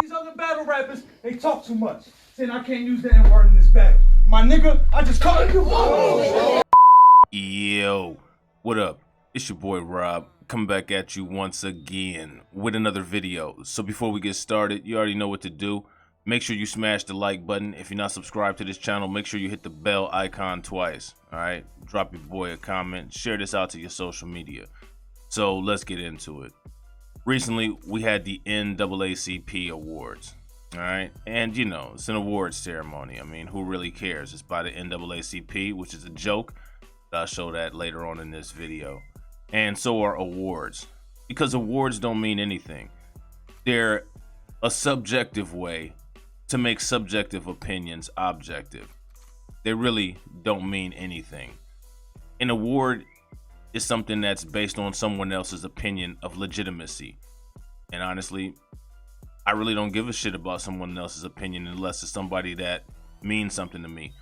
these other battle rappers, they talk too much. Saying I can't use the N-word in this battle. My nigga, I just called you. Yo, what up? It's your boy Rob, coming back at you once again with another video. So before we get started, you already know what to do. Make sure you smash the like button. If you're not subscribed to this channel, make sure you hit the bell icon twice. All right, drop your boy a comment, share this out to your social media. So let's get into it. Recently, we had the NAACP awards. All right, and you know, it's an awards ceremony. I mean, who really cares? It's by the NAACP, which is a joke. I'll show that later on in this video. And so are awards, because awards don't mean anything. They're a subjective way to make subjective opinions objective. They really don't mean anything. An award is something that's based on someone else's opinion of legitimacy. And honestly, I really don't give a shit about someone else's opinion unless it's somebody that means something to me.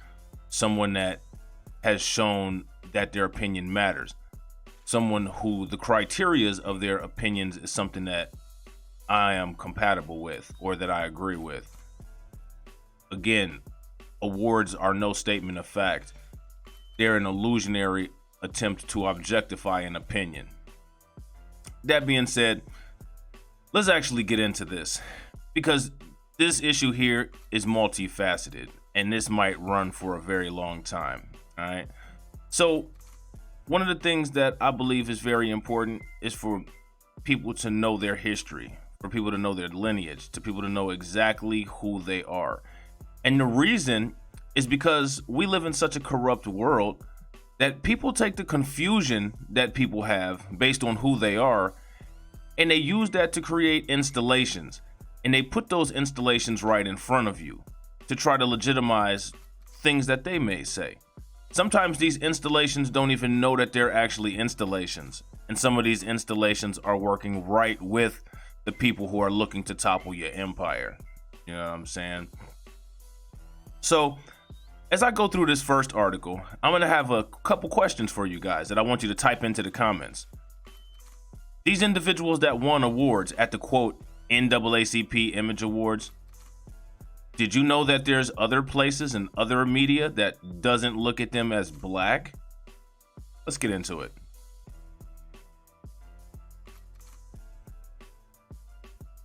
Someone that has shown that their opinion matters. Someone who the criterias of their opinions is something that I am compatible with or that I agree with. Again, awards are no statement of fact. They're an illusionary attempt to objectify an opinion. That being said, let's actually get into this, because this issue here is multifaceted and this might run for a very long time. All right. So one of the things that I believe is very important is for people to know their history, for people to know their lineage, to people to know exactly who they are. And the reason is because we live in such a corrupt world that people take the confusion that people have based on who they are, and they use that to create installations. And they put those installations right in front of you to try to legitimize things that they may say. Sometimes these installations don't even know that they're actually installations. And some of these installations are working right with the people who are looking to topple your empire. You know what I'm saying? So as I go through this first article, I'm going to have a couple questions for you guys that I want you to type into the comments. These individuals that won awards at the quote NAACP Image Awards, did you know that there's other places and other media that doesn't look at them as black? Let's get into it.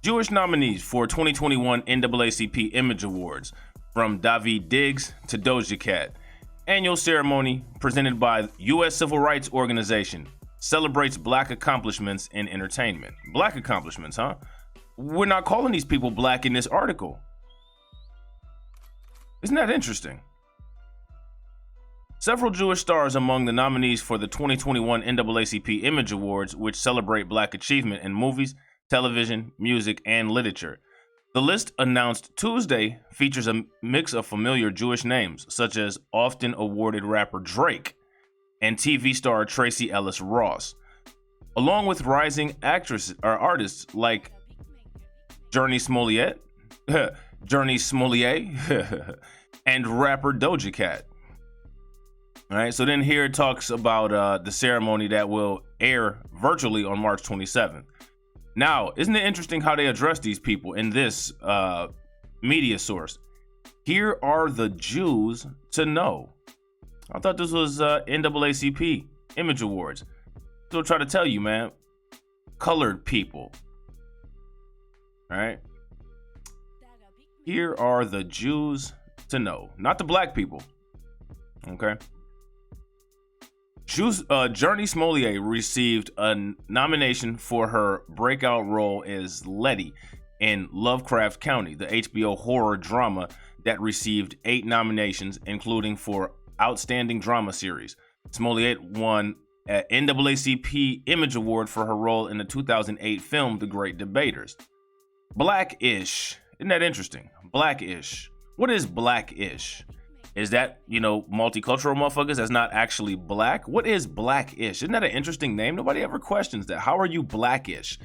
Jewish nominees for 2021 NAACP Image Awards, from David Diggs to Doja Cat. Annual ceremony presented by U.S. Civil Rights Organization celebrates black accomplishments in entertainment. Black accomplishments, huh? We're not calling these people black in this article. Isn't that interesting? Several Jewish stars among the nominees for the 2021 NAACP Image Awards, which celebrate black achievement in movies, television, music, and literature. The list, announced Tuesday, features a mix of familiar Jewish names, such as often awarded rapper Drake and TV star Tracee Ellis Ross, along with rising artists like Journey Smollett, and rapper Doja Cat. All right, so then here it talks about the ceremony that will air virtually on March 27th. Now, isn't it interesting how they address these people in this media source? Here are the Jews to know. I thought this was NAACP Image Awards. So I'll try to tell you, man, colored people. All right. Here are the Jews to know, not the black people. Okay. Journey Smollett received a nomination for her breakout role as Letty in Lovecraft Country, the HBO horror drama that received 8 nominations, including for Outstanding Drama Series. Smollett won an NAACP Image Award for her role in the 2008 film The Great Debaters. Blackish. Isn't that interesting? Blackish. What is Blackish? Is that, you know, multicultural motherfuckers that's not actually black? What is Blackish? Isn't that an interesting name? Nobody ever questions that. How are you Blackish?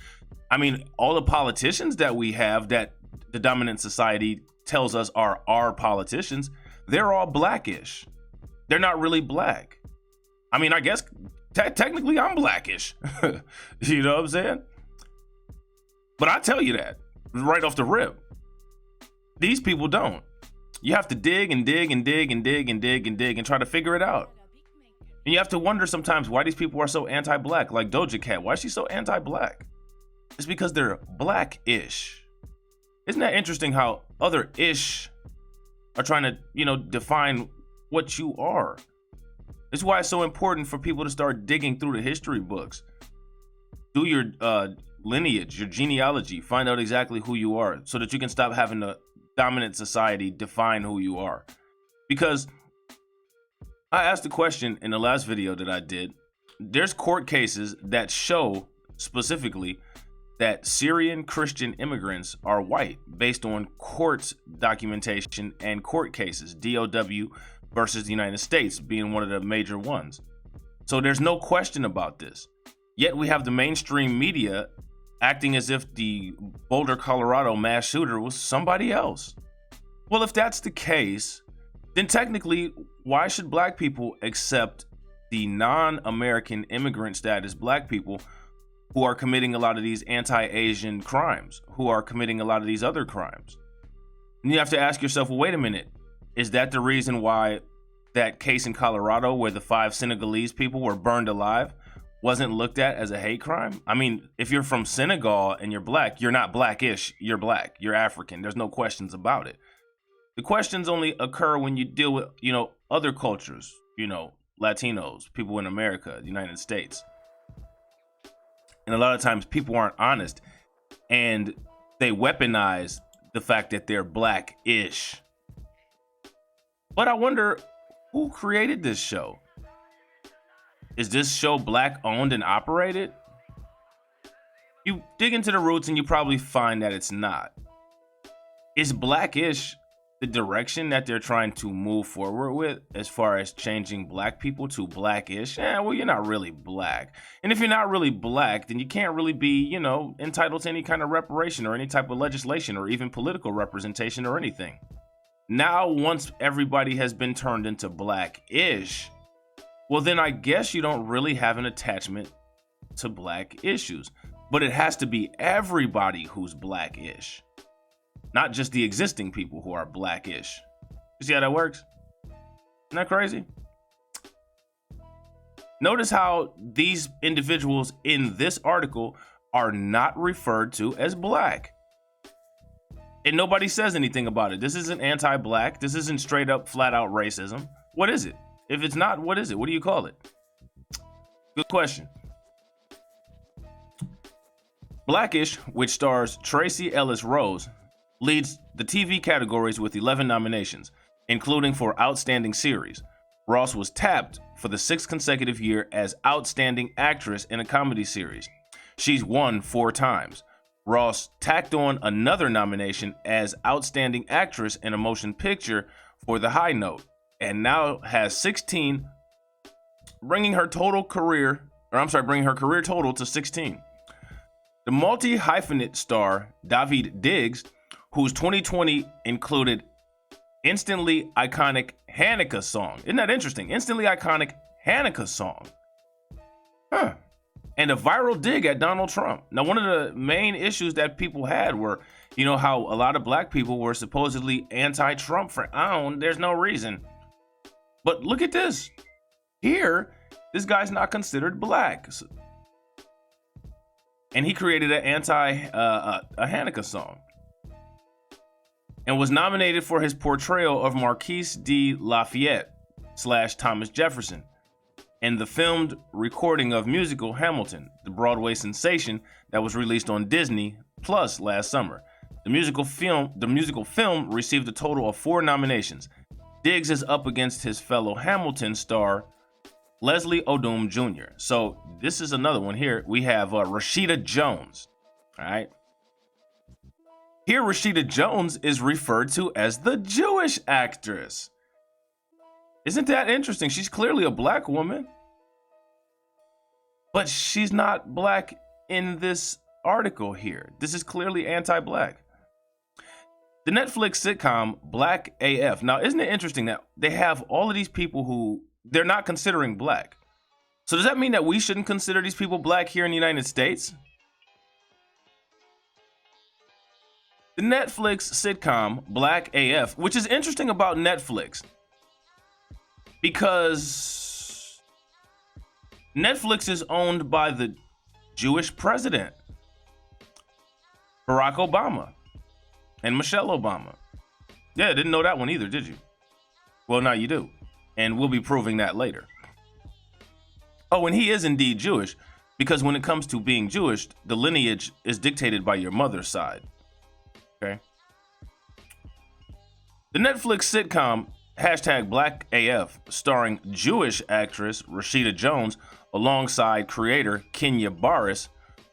I mean, all the politicians that we have that the dominant society tells us are our politicians, they're all Blackish. They're not really black. I mean, I guess technically I'm Blackish. You know what I'm saying? But I tell you that right off the rip. These people don't. You have to dig and dig and dig and dig and dig and dig and try to figure it out. And you have to wonder sometimes why these people are so anti-black. Like Doja Cat, why is she so anti-black? It's because they're black-ish. Isn't that interesting how other ish are trying to, define what you are? It's why it's so important for people to start digging through the history books. Do your lineage, your genealogy, find out exactly who you are so that you can stop having the dominant society define who you are. Because I asked a question in the last video that I did. There's court cases that show specifically that Syrian Christian immigrants are white based on court documentation and court cases, DOW versus the United States being one of the major ones. So there's no question about this. Yet we have the mainstream media acting as if the Boulder, Colorado mass shooter was somebody else. Well, if that's the case, then technically, why should black people accept the non-American immigrant status black people who are committing a lot of these anti-Asian crimes, who are committing a lot of these other crimes? And you have to ask yourself, well, wait a minute, is that the reason why that case in Colorado where the 5 Senegalese people were burned alive wasn't looked at as a hate crime? I mean, if you're from Senegal and you're black, you're not blackish, you're black, you're African. There's no questions about it. The questions only occur when you deal with, other cultures, Latinos, people in America, the United States. And a lot of times people aren't honest and they weaponize the fact that they're black-ish. But I wonder who created this show? Is this show black owned and operated? You dig into the roots and you probably find that it's not. Is black-ish the direction that they're trying to move forward with as far as changing black people to blackish? Well, you're not really black. And if you're not really black, then you can't really be, entitled to any kind of reparation or any type of legislation or even political representation or anything. Now, once everybody has been turned into blackish, well, then I guess you don't really have an attachment to black issues. But it has to be everybody who's blackish, not just the existing people who are blackish. You see how that works? Isn't that crazy? Notice how these individuals in this article are not referred to as black. And nobody says anything about it. This isn't anti-black. This isn't straight up, flat out racism. What is it? If it's not, what is it? What do you call it? Good question. Blackish, which stars Tracy Ellis Rose, leads the TV categories with 11 nominations, including for Outstanding Series. Ross was tapped for the 6th consecutive year as Outstanding Actress in a Comedy Series. She's won 4 times. Ross tacked on another nomination as Outstanding Actress in a Motion Picture for The High Note, and now has 16, bringing her career total to 16. The multi-hyphenate star Daveed Diggs, whose 2020 included instantly iconic Hanukkah song. Isn't that interesting? Instantly iconic Hanukkah song. And a viral dig at Donald Trump. Now, one of the main issues that people had were, how a lot of black people were supposedly anti-Trump there's no reason. But look at this. Here, this guy's not considered black. And he created a Hanukkah song. And was nominated for his portrayal of Marquise de Lafayette / Thomas Jefferson in the filmed recording of musical Hamilton, the Broadway sensation that was released on Disney Plus last summer. The musical film received a total of 4 nominations. Diggs is up against his fellow Hamilton star Leslie Odom Jr. So this is another one here. We have Rashida Jones. All right. Here, Rashida Jones is referred to as the Jewish actress. Isn't that interesting? She's clearly a black woman, but she's not black in this article here. This is clearly anti-black. The Netflix sitcom Black AF. Now, isn't it interesting that they have all of these people who they're not considering black? So does that mean that we shouldn't consider these people black here in the United States? The Netflix sitcom Black AF, which is interesting about Netflix because Netflix is owned by the Jewish president, Barack Obama, and Michelle Obama. Yeah, didn't know that one either, did you? Well, now you do. And we'll be proving that later. Oh, and he is indeed Jewish, because when it comes to being Jewish, the lineage is dictated by your mother's side. Okay? The Netflix sitcom Black AF, starring Jewish actress Rashida Jones alongside creator Kenya Barris,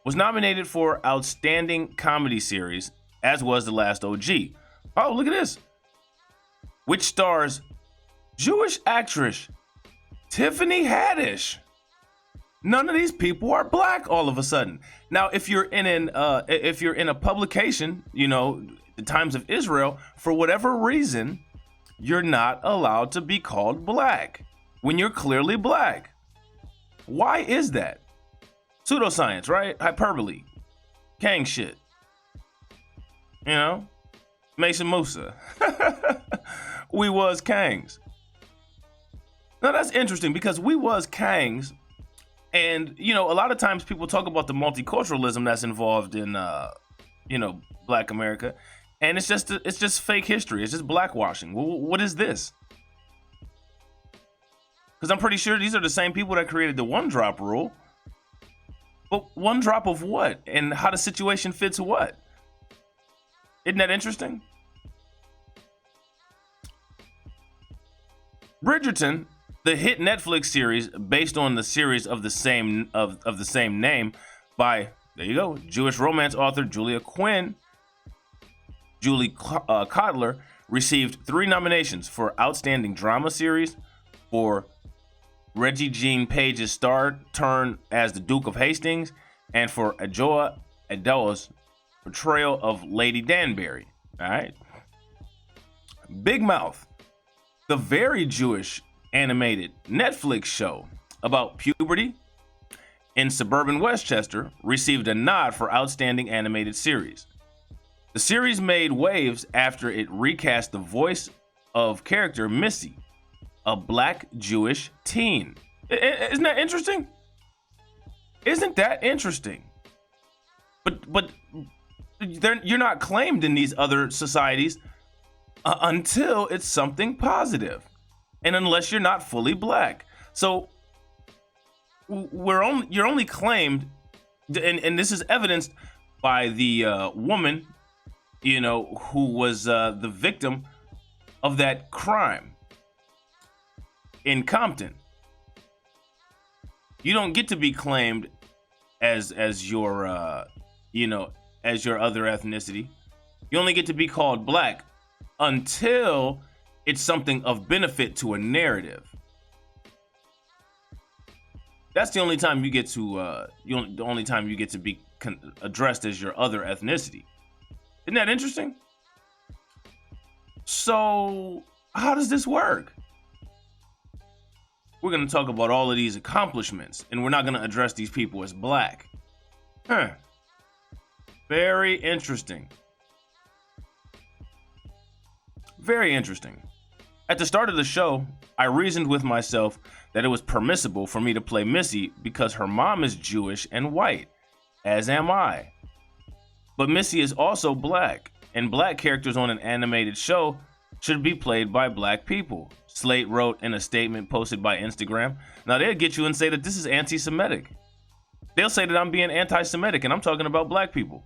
was nominated for Outstanding Comedy Series, as was The Last OG. Oh, look at this. Which stars Jewish actress Tiffany Haddish. None of these people are black all of a sudden. Now, if you're in a publication, you know, the Times of Israel, for whatever reason, you're not allowed to be called black when you're clearly black. Why is that? Pseudoscience, right? Hyperbole. Kang shit. You know? Mason Musa. We was Kangs. Now that's interesting because we was Kangs, and you know, a lot of times people talk about the multiculturalism that's involved in you know, Black America, and it's just fake history. It's just blackwashing. What is this? Because I'm pretty sure these are the same people that created the one drop rule. But one drop of what? And how the situation fits what? Isn't that interesting? Bridgerton, the hit Netflix series based on the series of the same name by, there you go, Jewish romance author Julie Cotler, received 3 nominations for Outstanding Drama Series for Reggie Jean Page's star turn as the Duke of Hastings, and for Adjoa Adoa's portrayal of Lady Danbury. All right. Big Mouth, the very Jewish animated Netflix show about puberty in suburban Westchester, received a nod for Outstanding Animated Series. The series made waves after it recast the voice of character Missy, a black Jewish teen. Isn't that interesting? Isn't that interesting? But you're not claimed in these other societies until it's something positive, and unless you're not fully black. So you're only claimed, and this is evidenced by the woman, you know, who was the victim of that crime in Compton. You don't get to be claimed as your you know, as your other ethnicity. You only get to be called black until it's something of benefit to a narrative. That's the only time you get to the only time you get to be addressed as your other ethnicity. Isn't that interesting? So how does this work? We're going to talk about all of these accomplishments, and we're not going to address these people as black. Very interesting. Very interesting. At the start of the show, I reasoned with myself that it was permissible for me to play Missy because her mom is Jewish and white, as am I. But Missy is also black, and black characters on an animated show should be played by black people, Slate wrote in a statement posted by Instagram. Now they'll get you and say that this is anti-Semitic. They'll say that I'm being anti-Semitic, and I'm talking about black people.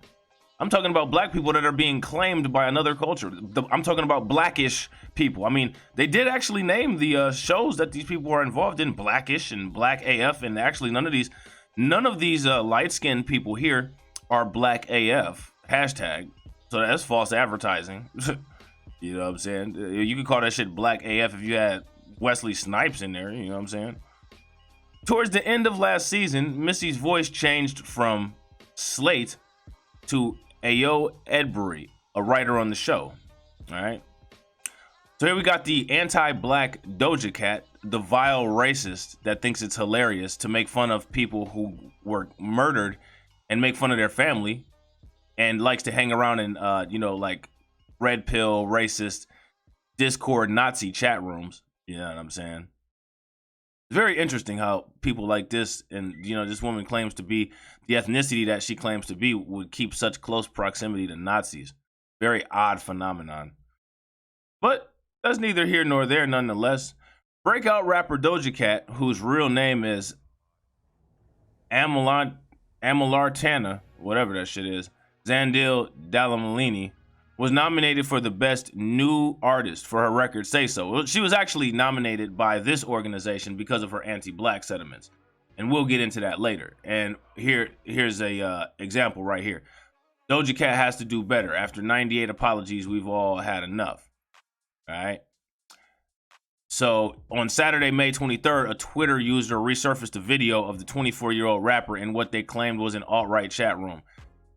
I'm talking about black people that are being claimed by another culture. I'm talking about blackish people. I mean, they did actually name the shows that these people are involved in, Blackish and Black AF, and actually none of these light-skinned people here are Black AF, hashtag. So that's false advertising. You know what I'm saying? You could call that shit Black AF if you had Wesley Snipes in there, you know what I'm saying? Towards the end of last season, Missy's voice changed from Slate to Ayo Edbury, a writer on the show. All right. So here we got the anti-black Doja Cat, the vile racist that thinks it's hilarious to make fun of people who were murdered and make fun of their family. and likes to hang around in, like red pill, racist, Discord, Nazi chat rooms. You know what I'm saying? It's very interesting how people like this, and this woman claims to be the ethnicity that she claims to be, would keep such close proximity to Nazis. Very odd phenomenon. But that's neither here nor there nonetheless. Breakout rapper Doja Cat, whose real name is Amelartana, whatever that shit is, Zandil Dalamalini, was nominated for the Best New Artist for her record Say So. She was actually nominated by this organization because of her anti-black sentiments. And we'll get into that later. And here's a example right here. Doja Cat has to do better. After 98 apologies, we've all had enough. All right? So on Saturday, May 23rd, a Twitter user resurfaced a video of the 24-year-old rapper in what they claimed was an alt-right chat room.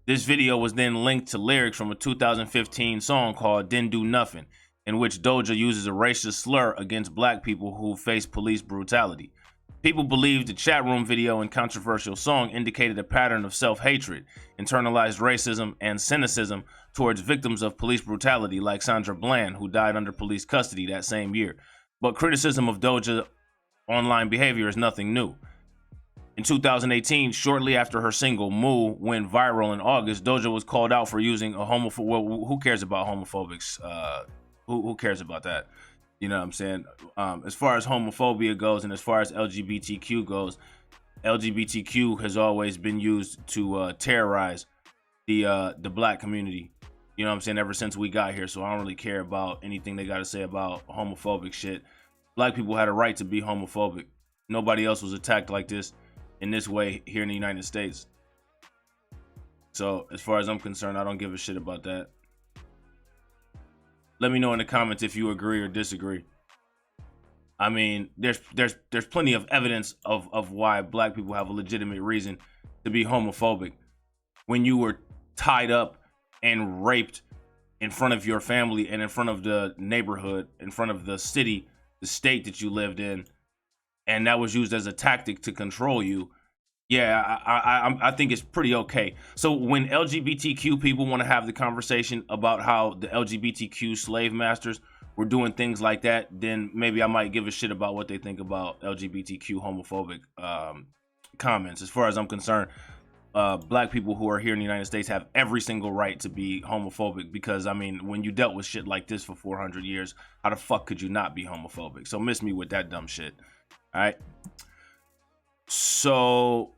This video was then linked to lyrics from a 2015 song called Didn't Do Nothing, in which Doja uses a racist slur against black people who face police brutality. People believed the chat room video and controversial song indicated a pattern of self-hatred, internalized racism, and cynicism towards victims of police brutality like Sandra Bland, who died under police custody that same year. But criticism of Doja's online behavior is nothing new. In 2018, shortly after her single Boule went viral in August, Doja was called out for using a homophobic. Well, who cares about homophobics? Who cares about that? You know what I'm saying? As far as homophobia goes, and as far as LGBTQ goes, LGBTQ has always been used to terrorize the black community. You know what I'm saying? Ever since we got here, so I don't really care about anything they got to say about homophobic shit. Black people had a right to be homophobic. Nobody else was attacked like this in this way here in the United States. So as far as I'm concerned, I don't give a shit about that. Let me know in the comments if you agree or disagree. I mean, there's plenty of evidence of why black people have a legitimate reason to be homophobic. When you were tied up and raped in front of your family and in front of the neighborhood, in front of the city, the state that you lived in, and that was used as a tactic to control you. Yeah, I think it's pretty okay. So when LGBTQ people want to have the conversation about how the LGBTQ slave masters were doing things like that, then maybe I might give a shit about what they think about LGBTQ homophobic comments. As far as I'm concerned, black people who are here in the United States have every single right to be homophobic, because I mean, when you dealt with shit like this for 400 years, how the fuck could you not be homophobic? So miss me with that dumb shit. All right. So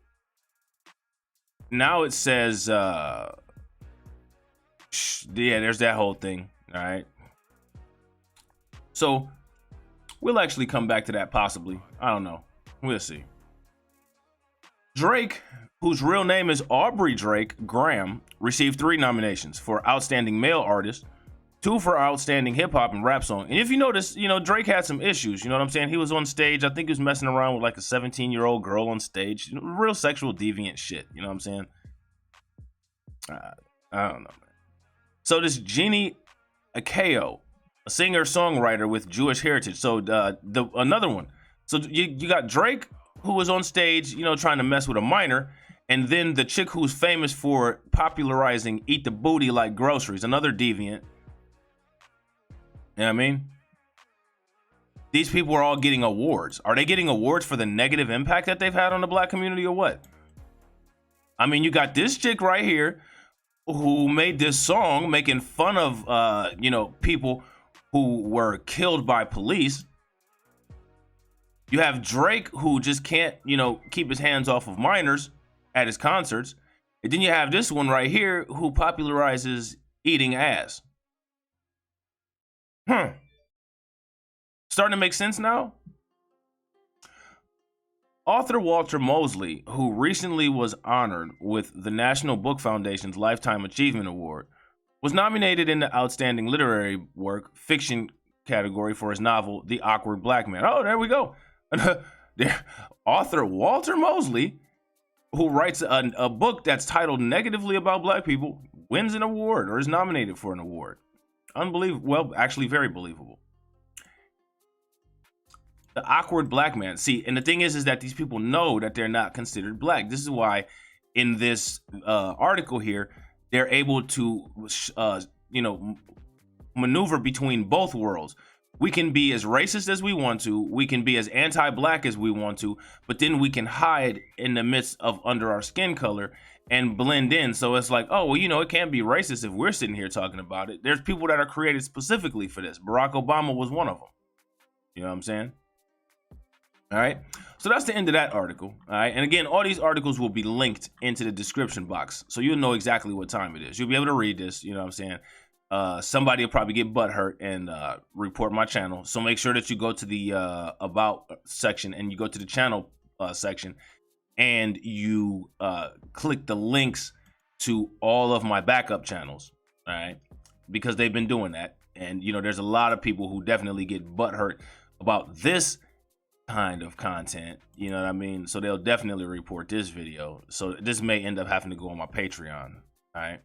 now it says, yeah, there's that whole thing. All right. So we'll actually come back to that possibly. I don't know. We'll see. Drake, whose real name is Aubrey Drake Graham, received 3 nominations for Outstanding Male Artist, 2 for Outstanding Hip Hop and Rap Song. And if you notice, Drake had some issues. You know what I'm saying? He was on stage. I think he was messing around with like a 17-year-old girl on stage. Real sexual deviant shit. You know what I'm saying? I don't know, man. So this Jeannie Akeo, a singer-songwriter with Jewish heritage. So another one. So you got Drake, who was on stage, trying to mess with a minor, and then the chick who's famous for popularizing eat the booty like groceries, another deviant. You know what I mean? These people are all getting awards. Are they getting awards for the negative impact that they've had on the black community or what? I mean, you got this chick right here who made this song making fun of, people who were killed by police. You have Drake, who just can't, keep his hands off of minors at his concerts. And then you have this one right here who popularizes eating ass. Starting to make sense now? Author Walter Mosley, who recently was honored with the National Book Foundation's Lifetime Achievement Award, was nominated in the Outstanding Literary Work Fiction category for his novel, The Awkward Black Man. Oh, there we go. Author Walter Mosley, who writes a book that's titled negatively about black people, wins an award or is nominated for an award. Unbelievable. Well, actually very believable. The Awkward Black Man. See, and the thing is that these people know that they're not considered black. This is why in this article here, they're able to, you know, maneuver between both worlds. We can be as racist as we want to, we can be as anti-black as we want to, but then we can hide in the midst of under our skin color and blend in. So it's like, oh, well, you know, it can't be racist if we're sitting here talking about it. There's people that are created specifically for this. Barack Obama was one of them. You know what I'm saying? All right. So that's the end of that article. All right. And again, all these articles will be linked into the description box. So you'll know exactly what time it is. You'll be able to read this. You know what I'm saying? Somebody will probably get butthurt and report my channel. So make sure that you go to the about section and you go to the channel section and you click the links to all of my backup channels. All right. Because they've been doing that. And, you know, there's a lot of people who definitely get butthurt about this kind of content, you know what I mean? So they'll definitely report this video. So this may end up having to go on my Patreon. All right.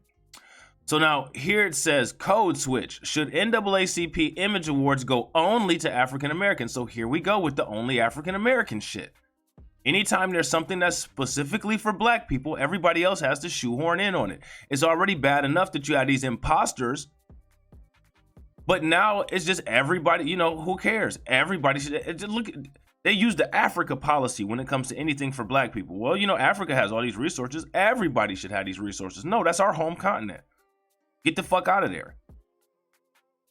So now here it says code switch. Should NAACP Image Awards go only to African Americans? So here we go with the only African American shit. Anytime there's something that's specifically for black people, everybody else has to shoehorn in on it. It's already bad enough that you have these imposters, but now it's just everybody, you know, who cares? Everybody should look. They use the Africa policy when it comes to anything for black people. Well, you know, Africa has all these resources. Everybody should have these resources. No, that's our home continent. Get the fuck out of there.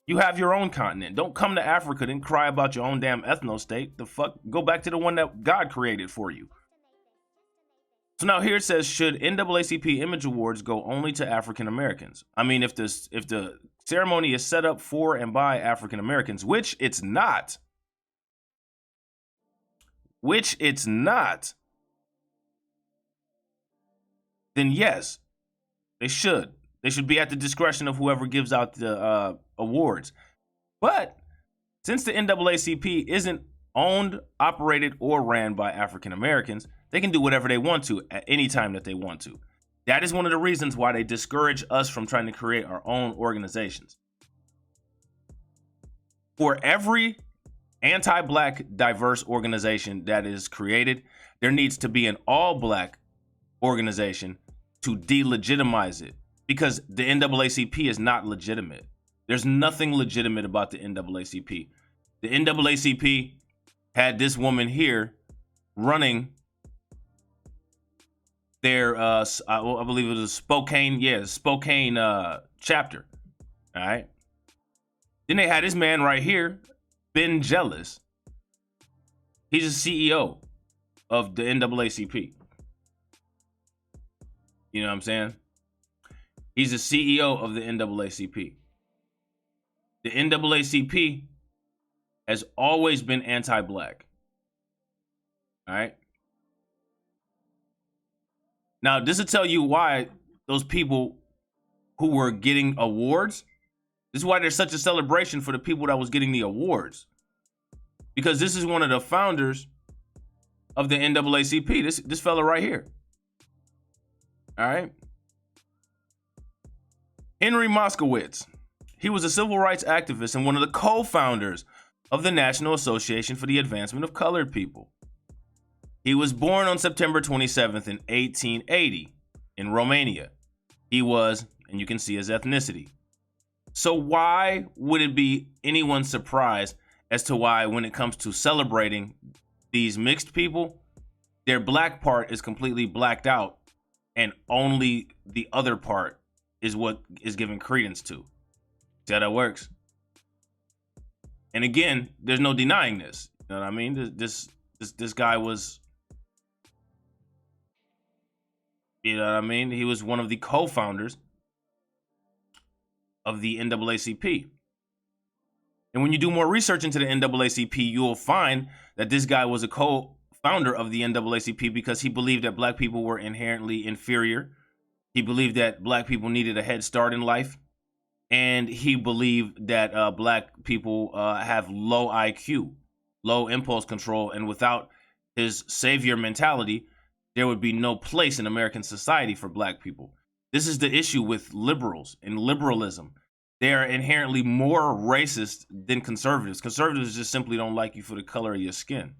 You have your own continent. Don't come to Africa and cry about your own damn ethno state. The fuck? Go back to the one that God created for you. So now here it says, should NAACP Image Awards go only to African Americans? I mean, if the ceremony is set up for and by African Americans, which it's not, then yes, they should. They should be at the discretion of whoever gives out the awards. But since the NAACP isn't owned, operated, or ran by African Americans, they can do whatever they want to at any time that they want to. That is one of the reasons why they discourage us from trying to create our own organizations. For every anti-black diverse organization that is created, there needs to be an all-black organization to delegitimize it, because the NAACP is not legitimate. There's nothing legitimate about the NAACP. The NAACP had this woman here running their, I believe it was Spokane chapter. All right. Then they had this man right here, Ben Jealous. He's a CEO of the NAACP. You know what I'm saying? He's the CEO of the NAACP. The NAACP has always been anti-black. All right. Now, this will tell you why those people who were getting awards, this is why there's such a celebration for the people that was getting the awards. Because this is one of the founders of the NAACP, this fella right here. All right. Henry Moskowitz. He was a civil rights activist and one of the co-founders of the National Association for the Advancement of Colored People. He was born on September 27th in 1880 in Romania. He was, and you can see his ethnicity. So why would it be anyone's surprise as to why, when it comes to celebrating these mixed people, their black part is completely blacked out and only the other part is what is given credence to? See how that works? And again, there's no denying this. You know what I mean? This guy was, you know what I mean? He was one of the co-founders of the NAACP. And when you do more research into the NAACP, you'll find that this guy was a co-founder of the NAACP because he believed that black people were inherently inferior. He believed that black people needed a head start in life. And he believed that black people have low IQ, low impulse control. And without his savior mentality, there would be no place in American society for black people. This is the issue with liberals and liberalism. They are inherently more racist than conservatives. Conservatives just simply don't like you for the color of your skin.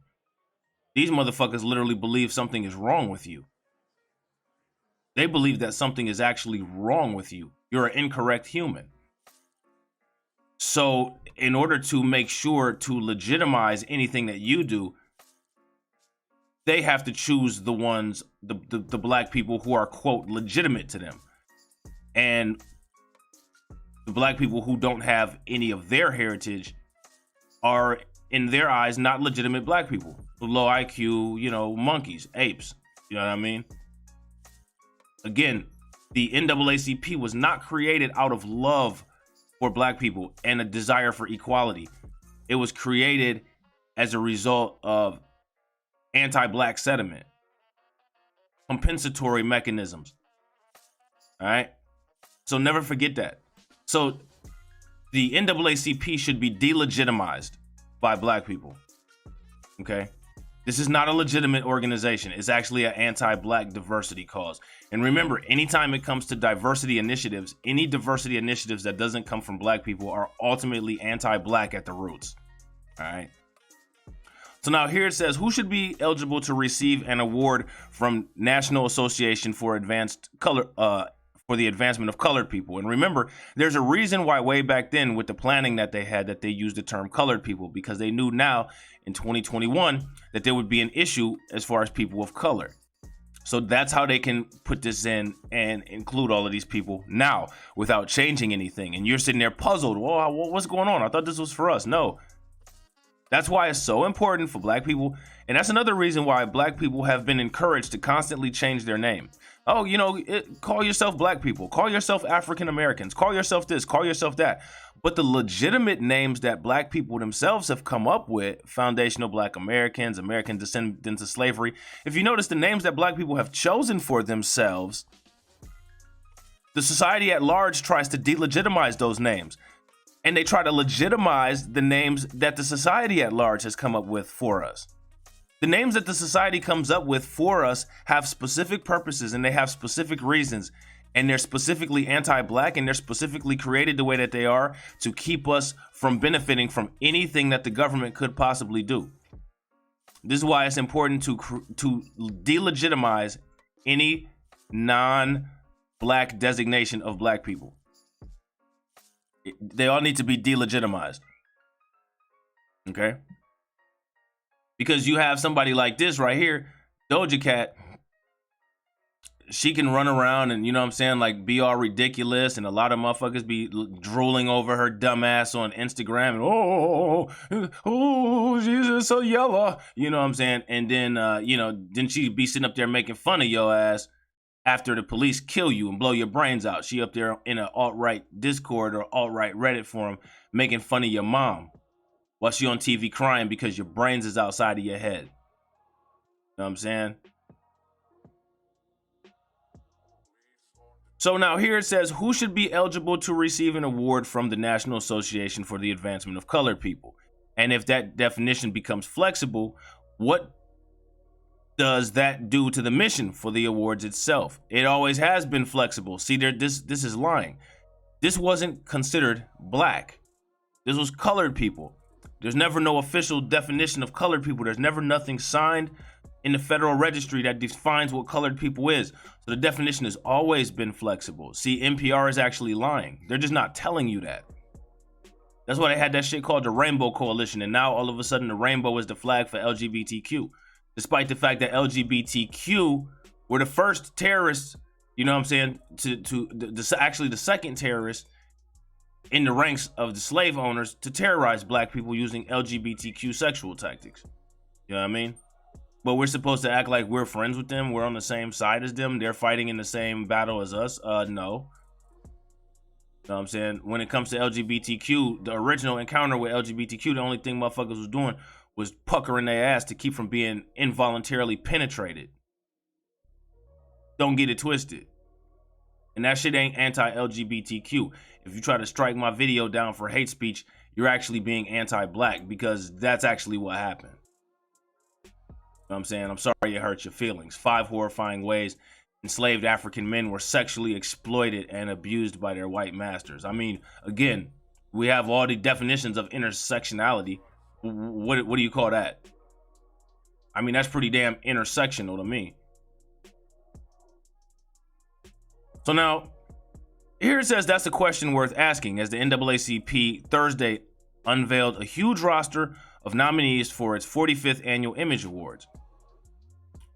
These motherfuckers literally believe something is wrong with you. They believe that something is actually wrong with you. You're an incorrect human. So in order to make sure to legitimize anything that you do, they have to choose the ones, the black people who are, quote, legitimate to them. And the black people who don't have any of their heritage are, in their eyes, not legitimate black people. Low IQ, you know, monkeys, apes. You know what I mean? Again, the NAACP was not created out of love for black people and a desire for equality. It was created as a result of anti-black sentiment, compensatory mechanisms. All right? So never forget that. So the NAACP should be delegitimized by black people. Okay? This is not a legitimate organization. It's actually an anti-black diversity cause. And remember, anytime it comes to diversity initiatives, any diversity initiatives that doesn't come from black people are ultimately anti-black at the roots. All right. So now here it says, who should be eligible to receive an award from National Association for Advanced Color, for the advancement of colored people. And remember, there's a reason why way back then with the planning that they had, that they used the term colored people, because they knew now in 2021 that there would be an issue as far as people of color. So that's how they can put this in and include all of these people now without changing anything. And you're sitting there puzzled. Well, what's going on? I thought this was for us. No. That's why it's so important for black people. And that's another reason why black people have been encouraged to constantly change their name. Oh, you know, call yourself black people, call yourself African Americans, call yourself this, call yourself that. But the legitimate names that black people themselves have come up with, foundational black Americans, American descendants of slavery. If you notice the names that black people have chosen for themselves, the society at large tries to delegitimize those names. And they try to legitimize the names that the society at large has come up with for us. The names that the society comes up with for us have specific purposes and they have specific reasons. And they're specifically anti-black and they're specifically created the way that they are to keep us from benefiting from anything that the government could possibly do. This is why it's important to delegitimize any non-black designation of black people. They all need to be delegitimized. Okay? Because you have somebody like this right here, Doja Cat. She can run around and, you know what I'm saying, like be all ridiculous, and a lot of motherfuckers be drooling over her dumb ass on Instagram and she's just so yellow, you know what I'm saying? And then then she be sitting up there making fun of your ass after the police kill you and blow your brains out. She up there in an alt-right Discord or alt-right Reddit forum making fun of your mom while she on TV crying because your brains is outside of your head. You know what I'm saying? So now here it says, who should be eligible to receive an award from the National Association for the Advancement of Colored People? And if that definition becomes flexible, what does that do to the mission for the awards itself? It always has been flexible. See, this is lying. This wasn't considered black. This was colored people. There's never no official definition of colored people. There's never nothing signed in the Federal Registry that defines what colored people is. So the definition has always been flexible. See, NPR is actually lying. They're just not telling you that. That's why they had that shit called the Rainbow Coalition. And now all of a sudden the rainbow is the flag for LGBTQ. Despite the fact that LGBTQ were the first terrorists, you know what I'm saying, actually the second terrorist in the ranks of the slave owners to terrorize black people using LGBTQ sexual tactics. You know what I mean? But we're supposed to act like we're friends with them. We're on the same side as them. They're fighting in the same battle as us. No. You know what I'm saying? When it comes to LGBTQ, the original encounter with LGBTQ, the only thing motherfuckers was doing was puckering their ass to keep from being involuntarily penetrated. Don't get it twisted. And that shit ain't anti-LGBTQ. If you try to strike my video down for hate speech, you're actually being anti-black, because that's actually what happened. You know what I'm saying? I'm sorry it hurt your feelings. 5 horrifying ways enslaved African men were sexually exploited and abused by their white masters. I mean, again, we have all the definitions of intersectionality. What do you call that? I mean, that's pretty damn intersectional to me. So now, here it says that's a question worth asking, as the NAACP Thursday unveiled a huge roster of nominees for its 45th annual Image Awards.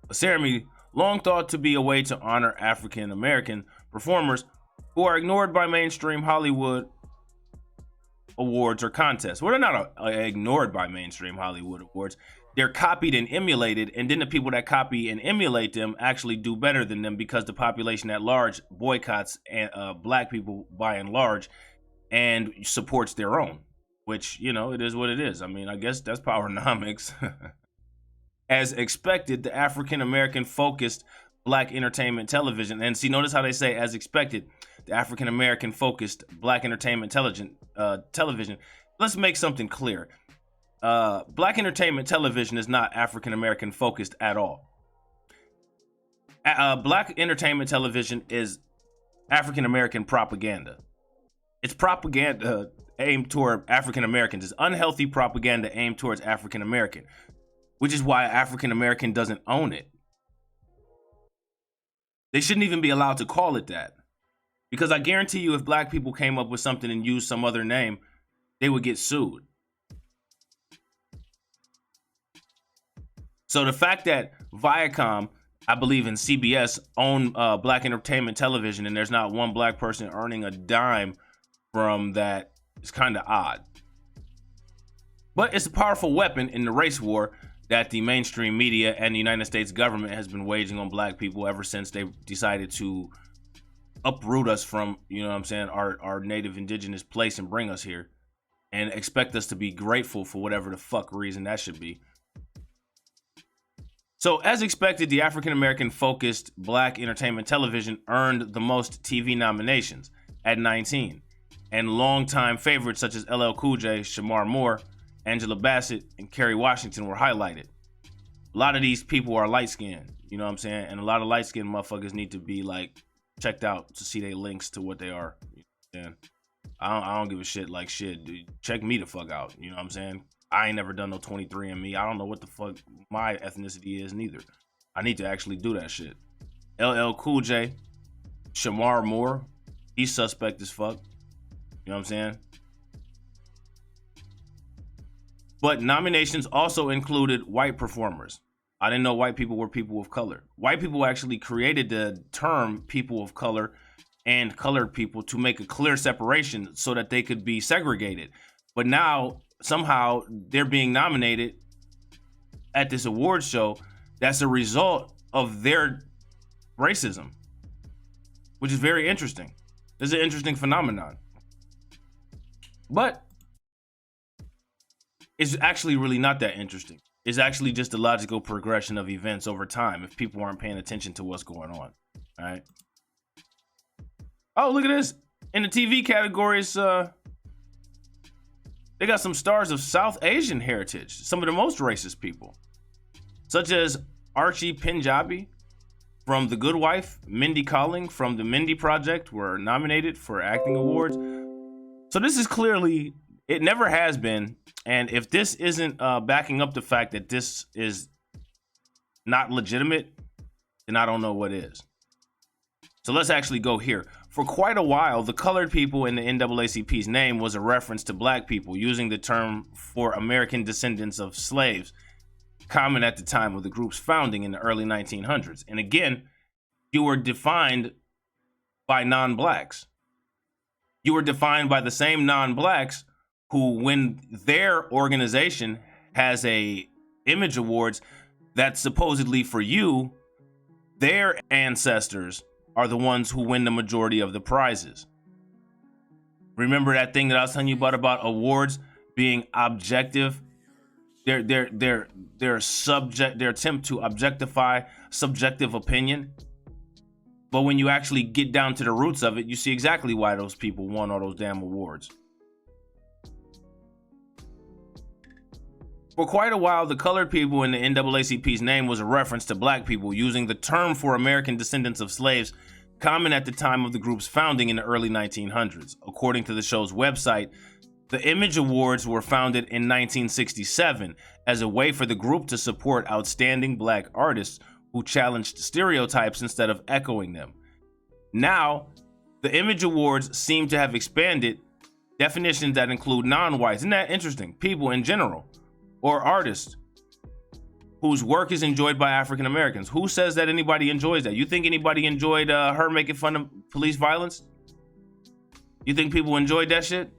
A ceremony long thought to be a way to honor African American performers who are ignored by mainstream Hollywood awards or contests. Well, they're not ignored by mainstream Hollywood awards. They're copied and emulated, and then the people that copy and emulate them actually do better than them because the population at large boycotts black people by and large and supports their own, which, you know, it is what it is. I mean, I guess that's powernomics. As expected, the African-American focused black entertainment television, and see, notice how they say as expected, the African-American focused black entertainment television. Let's make something clear. Black entertainment television is not African-American focused at all. Black entertainment television is African-American propaganda. It's propaganda aimed toward African-Americans. It's unhealthy propaganda aimed towards African-American, which is why African-American doesn't own it. They shouldn't even be allowed to call it that. Because I guarantee you, if black people came up with something and used some other name, they would get sued. So the fact that Viacom, I believe, in CBS own black entertainment television, and there's not one black person earning a dime from that is kind of odd. But it's a powerful weapon in the race war that the mainstream media and the United States government has been waging on black people ever since they decided to uproot us from, you know what I'm saying, our native indigenous place and bring us here and expect us to be grateful for whatever the fuck reason that should be. So as expected, the African-American focused black entertainment television earned the most TV nominations at 19, and longtime favorites such as LL Cool J, Shamar Moore, Angela Bassett, and Kerry Washington were highlighted. A lot of these people are light-skinned, you know what I'm saying? And a lot of light-skinned motherfuckers need to be like checked out to see their links to what they are. You know what I'm saying? I don't give a shit like shit, dude. Check me the fuck out, you know what I'm saying? I ain't never done no 23andMe. I don't know what the fuck my ethnicity is neither. I need to actually do that shit. LL Cool J, Shamar Moore, he's suspect as fuck. You know what I'm saying? But nominations also included white performers. I didn't know white people were people of color. White people actually created the term people of color and colored people to make a clear separation so that they could be segregated. But now, somehow, they're being nominated at this award show that's a result of their racism, which is very interesting. It's an interesting phenomenon. But it's actually really not that interesting. It's actually just a logical progression of events over time if people aren't paying attention to what's going on. All right. Oh, look at this. In the TV categories, they got some stars of South Asian heritage, some of the most racist people, such as Archie Punjabi from The Good Wife, Mindy Kaling from The Mindy Project were nominated for acting awards. So this is clearly, it never has been. And if this isn't backing up the fact that this is not legitimate, then I don't know what is. So let's actually go here. For quite a while, the colored people in the NAACP's name was a reference to black people, using the term for American descendants of slaves, common at the time of the group's founding in the early 1900s. And again, you were defined by non-blacks. You were defined by the same non-blacks who, when their organization has a image awards that's supposedly for you, their ancestors are the ones who win the majority of the prizes. Remember that thing that I was telling you about awards being objective? Their attempt to objectify subjective opinion. But when you actually get down to the roots of it, you see exactly why those people won all those damn awards. For quite a while, the colored people in the NAACP's name was a reference to black people, using the term for American descendants of slaves, common at the time of the group's founding in the early 1900s. According to the show's website, the Image Awards were founded in 1967 as a way for the group to support outstanding black artists who challenged stereotypes instead of echoing them. Now, the Image Awards seem to have expanded definitions that include non-whites. Isn't that interesting? People in general, or artists whose work is enjoyed by African Americans. Who says that anybody enjoys that? You think anybody enjoyed her making fun of police violence? You think people enjoyed that shit?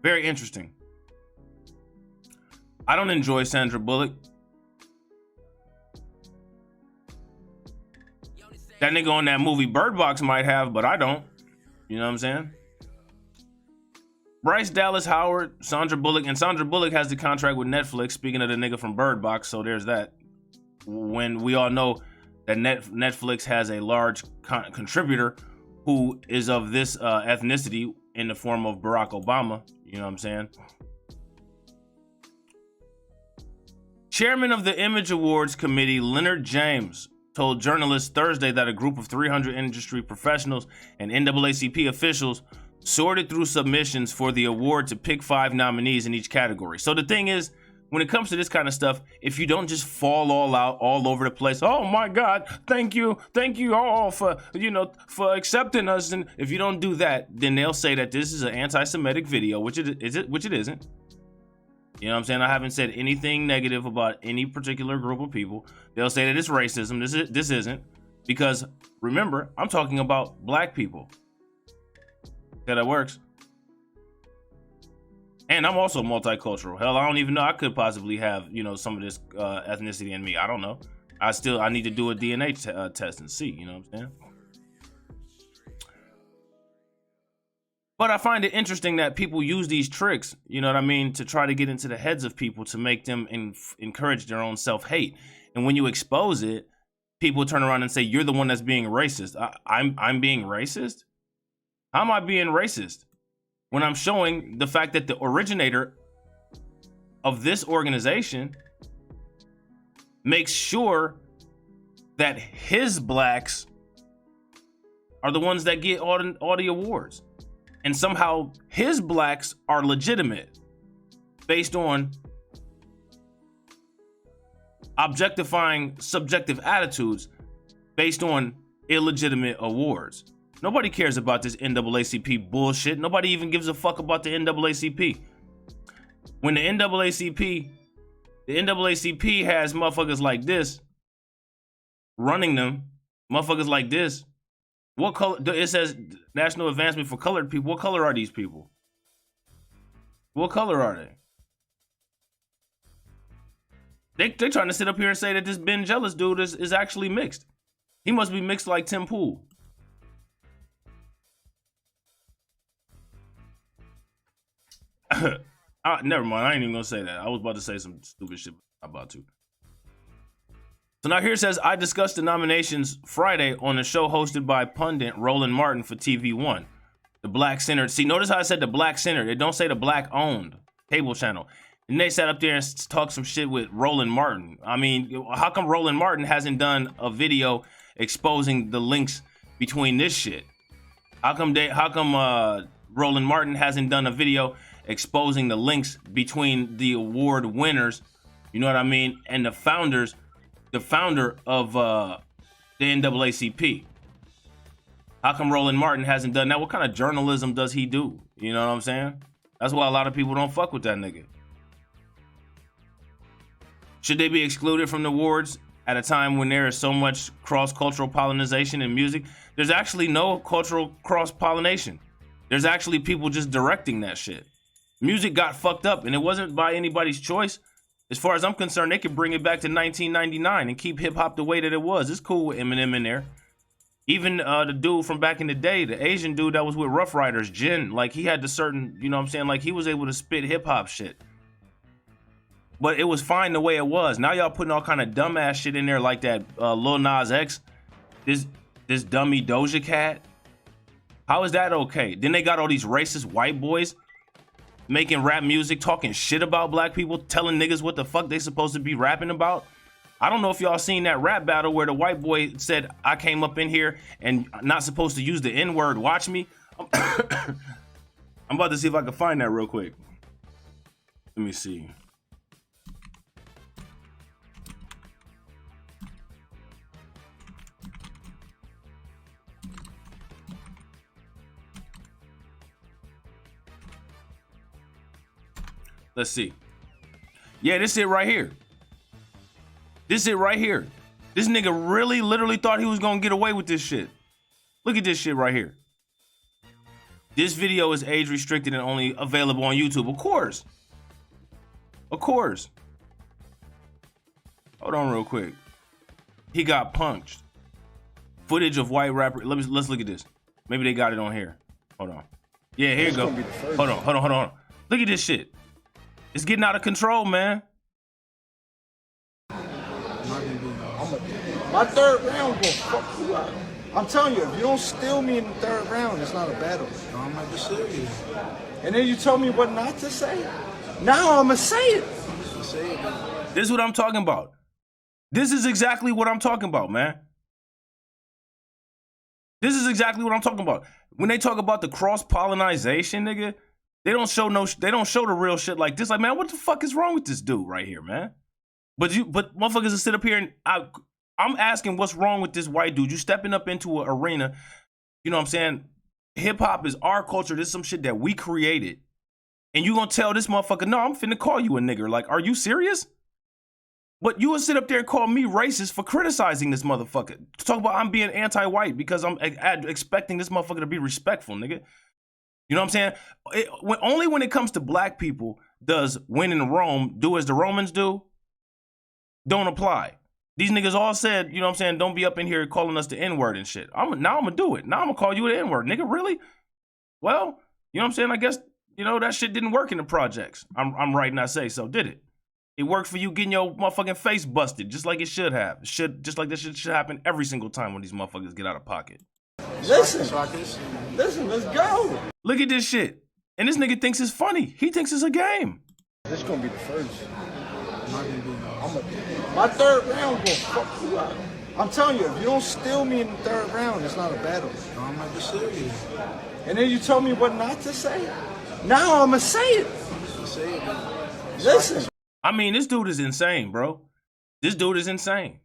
Very interesting. I don't enjoy Sandra Bullock. That nigga on that movie Bird Box might have, but I don't. You know what I'm saying? Bryce Dallas Howard, Sandra Bullock, and Sandra Bullock has the contract with Netflix, speaking of the nigga from Bird Box, so there's that. When we all know that Netflix has a large contributor who is of this ethnicity in the form of Barack Obama, you know what I'm saying? Chairman of the Image Awards Committee, Leonard James, told journalists Thursday that a group of 300 industry professionals and NAACP officials sorted through submissions for the award to pick 5 nominees in each category. So the thing is, when it comes to this kind of stuff, if you don't just fall all out all over the place, oh my God, thank you all for, for accepting us. And if you don't do that, then they'll say that this is an anti-Semitic video, which it isn't. You know what I'm saying? I haven't said anything negative about any particular group of people. They'll say that it's racism. This isn't, because remember, I'm talking about black people. Yeah, that works. And I'm also multicultural. Hell, I don't even know I could possibly have, some of this ethnicity in me. I don't know. I need to do a DNA test and see, you know what I'm saying? But I find it interesting that people use these tricks, you know what I mean, to try to get into the heads of people to make them encourage their own self-hate. And when you expose it, people turn around and say, you're the one that's being racist. I'm being racist? How am I being racist when I'm showing the fact that the originator of this organization makes sure that his blacks are the ones that get all the awards? And somehow his blacks are legitimate based on objectifying subjective attitudes based on illegitimate awards. Nobody cares about this NAACP bullshit. Nobody even gives a fuck about the NAACP. When the NAACP has motherfuckers like this running them, motherfuckers like this. What color? It says National Advancement for Colored People. What color are these people? What color are they? They're trying to sit up here and say that this Ben Jealous dude is actually mixed. He must be mixed like Tim Pool. Never mind. I ain't even gonna say that. I was about to say some stupid shit, but I'm about to. So now here it says, I discussed the nominations Friday on a show hosted by pundit Roland Martin for TV One. The black-centered, see, notice how I said the black-centered. It don't say the black-owned cable channel. And they sat up there and talked some shit with Roland Martin. I mean, how come Roland Martin hasn't done a video exposing the links between this shit? How come Roland Martin hasn't done a video exposing the links between the award winners, you know what I mean, and the founder of the NAACP? How come Roland Martin hasn't done that? What kind of journalism does he do? You know what I'm saying? That's why a lot of people don't fuck with that nigga. Should they be excluded from the awards at a time when there is so much cross-cultural pollination in music? There's actually no cultural cross-pollination. There's actually people just directing that shit. Music got fucked up, and it wasn't by anybody's choice. As far as I'm concerned, they could bring it back to 1999 and keep hip-hop the way that it was. It's cool with Eminem in there. Even the dude from back in the day, the Asian dude that was with Rough Riders, Jin, like he had the certain, you know what I'm saying? Like he was able to spit hip-hop shit. But it was fine the way it was. Now y'all putting all kind of dumbass shit in there like that Lil Nas X, this dummy Doja Cat. How is that okay? Then they got all these racist white boys making rap music, talking shit about black people, telling niggas what the fuck they supposed to be rapping about. I don't know if y'all seen that rap battle where the white boy said, I came up in here and not supposed to use the N-word, watch me. I'm about to see if I can find that real quick. Let me see. Let's see. Yeah, this it right here. This it right here. This nigga really literally thought he was gonna get away with this shit. Look at this shit right here. This video is age restricted and only available on YouTube. Of course. Of course. Hold on real quick. He got punched. Footage of white rapper. Let's look at this. Maybe they got it on here. Hold on. Yeah, here you go. Hold on. Look at this shit. It's getting out of control, man. My third round will fuck you up. I'm telling you, if you don't steal me in the third round, it's not a battle. No, I'm not just serious. And then you told me what not to say. Now I'm gonna say it. Say it, man. This is what I'm talking about. This is exactly what I'm talking about, man. This is exactly what I'm talking about. When they talk about the cross-pollinization, nigga, they don't show the real shit like this. Like, man, what the fuck is wrong with this dude right here, man? But motherfuckers will sit up here and I'm asking what's wrong with this white dude. You stepping up into an arena, you know what I'm saying? Hip hop is our culture. This is some shit that we created. And you gonna tell this motherfucker, no, I'm finna call you a nigger. Like, are you serious? But you would sit up there and call me racist for criticizing this motherfucker. Talk about I'm being anti-white because I'm expecting this motherfucker to be respectful, nigga. You know what I'm saying? Only when it comes to black people does when in Rome, do as the Romans do, don't apply. These niggas all said, you know what I'm saying, don't be up in here calling us the N-word and shit. Now I'm gonna do it. Now I'm gonna call you the N-word, nigga, really? Well, you know what I'm saying? I guess, you know, that shit didn't work in the projects. I'm right and I say so, did it? It worked for you getting your motherfucking face busted, just like it should have. Just like this shit should happen every single time when these motherfuckers get out of pocket. Listen, let's go. Look at this shit. And this nigga thinks it's funny. He thinks it's a game. This is gonna be the first. My third round will fuck you up. I'm telling you, if you don't steal me in the third round, it's not a battle. No, I'm not just serious. And then you told me what not to say. Now I'm gonna say it. Say it, man. Listen. I mean, this dude is insane, bro. This dude is insane.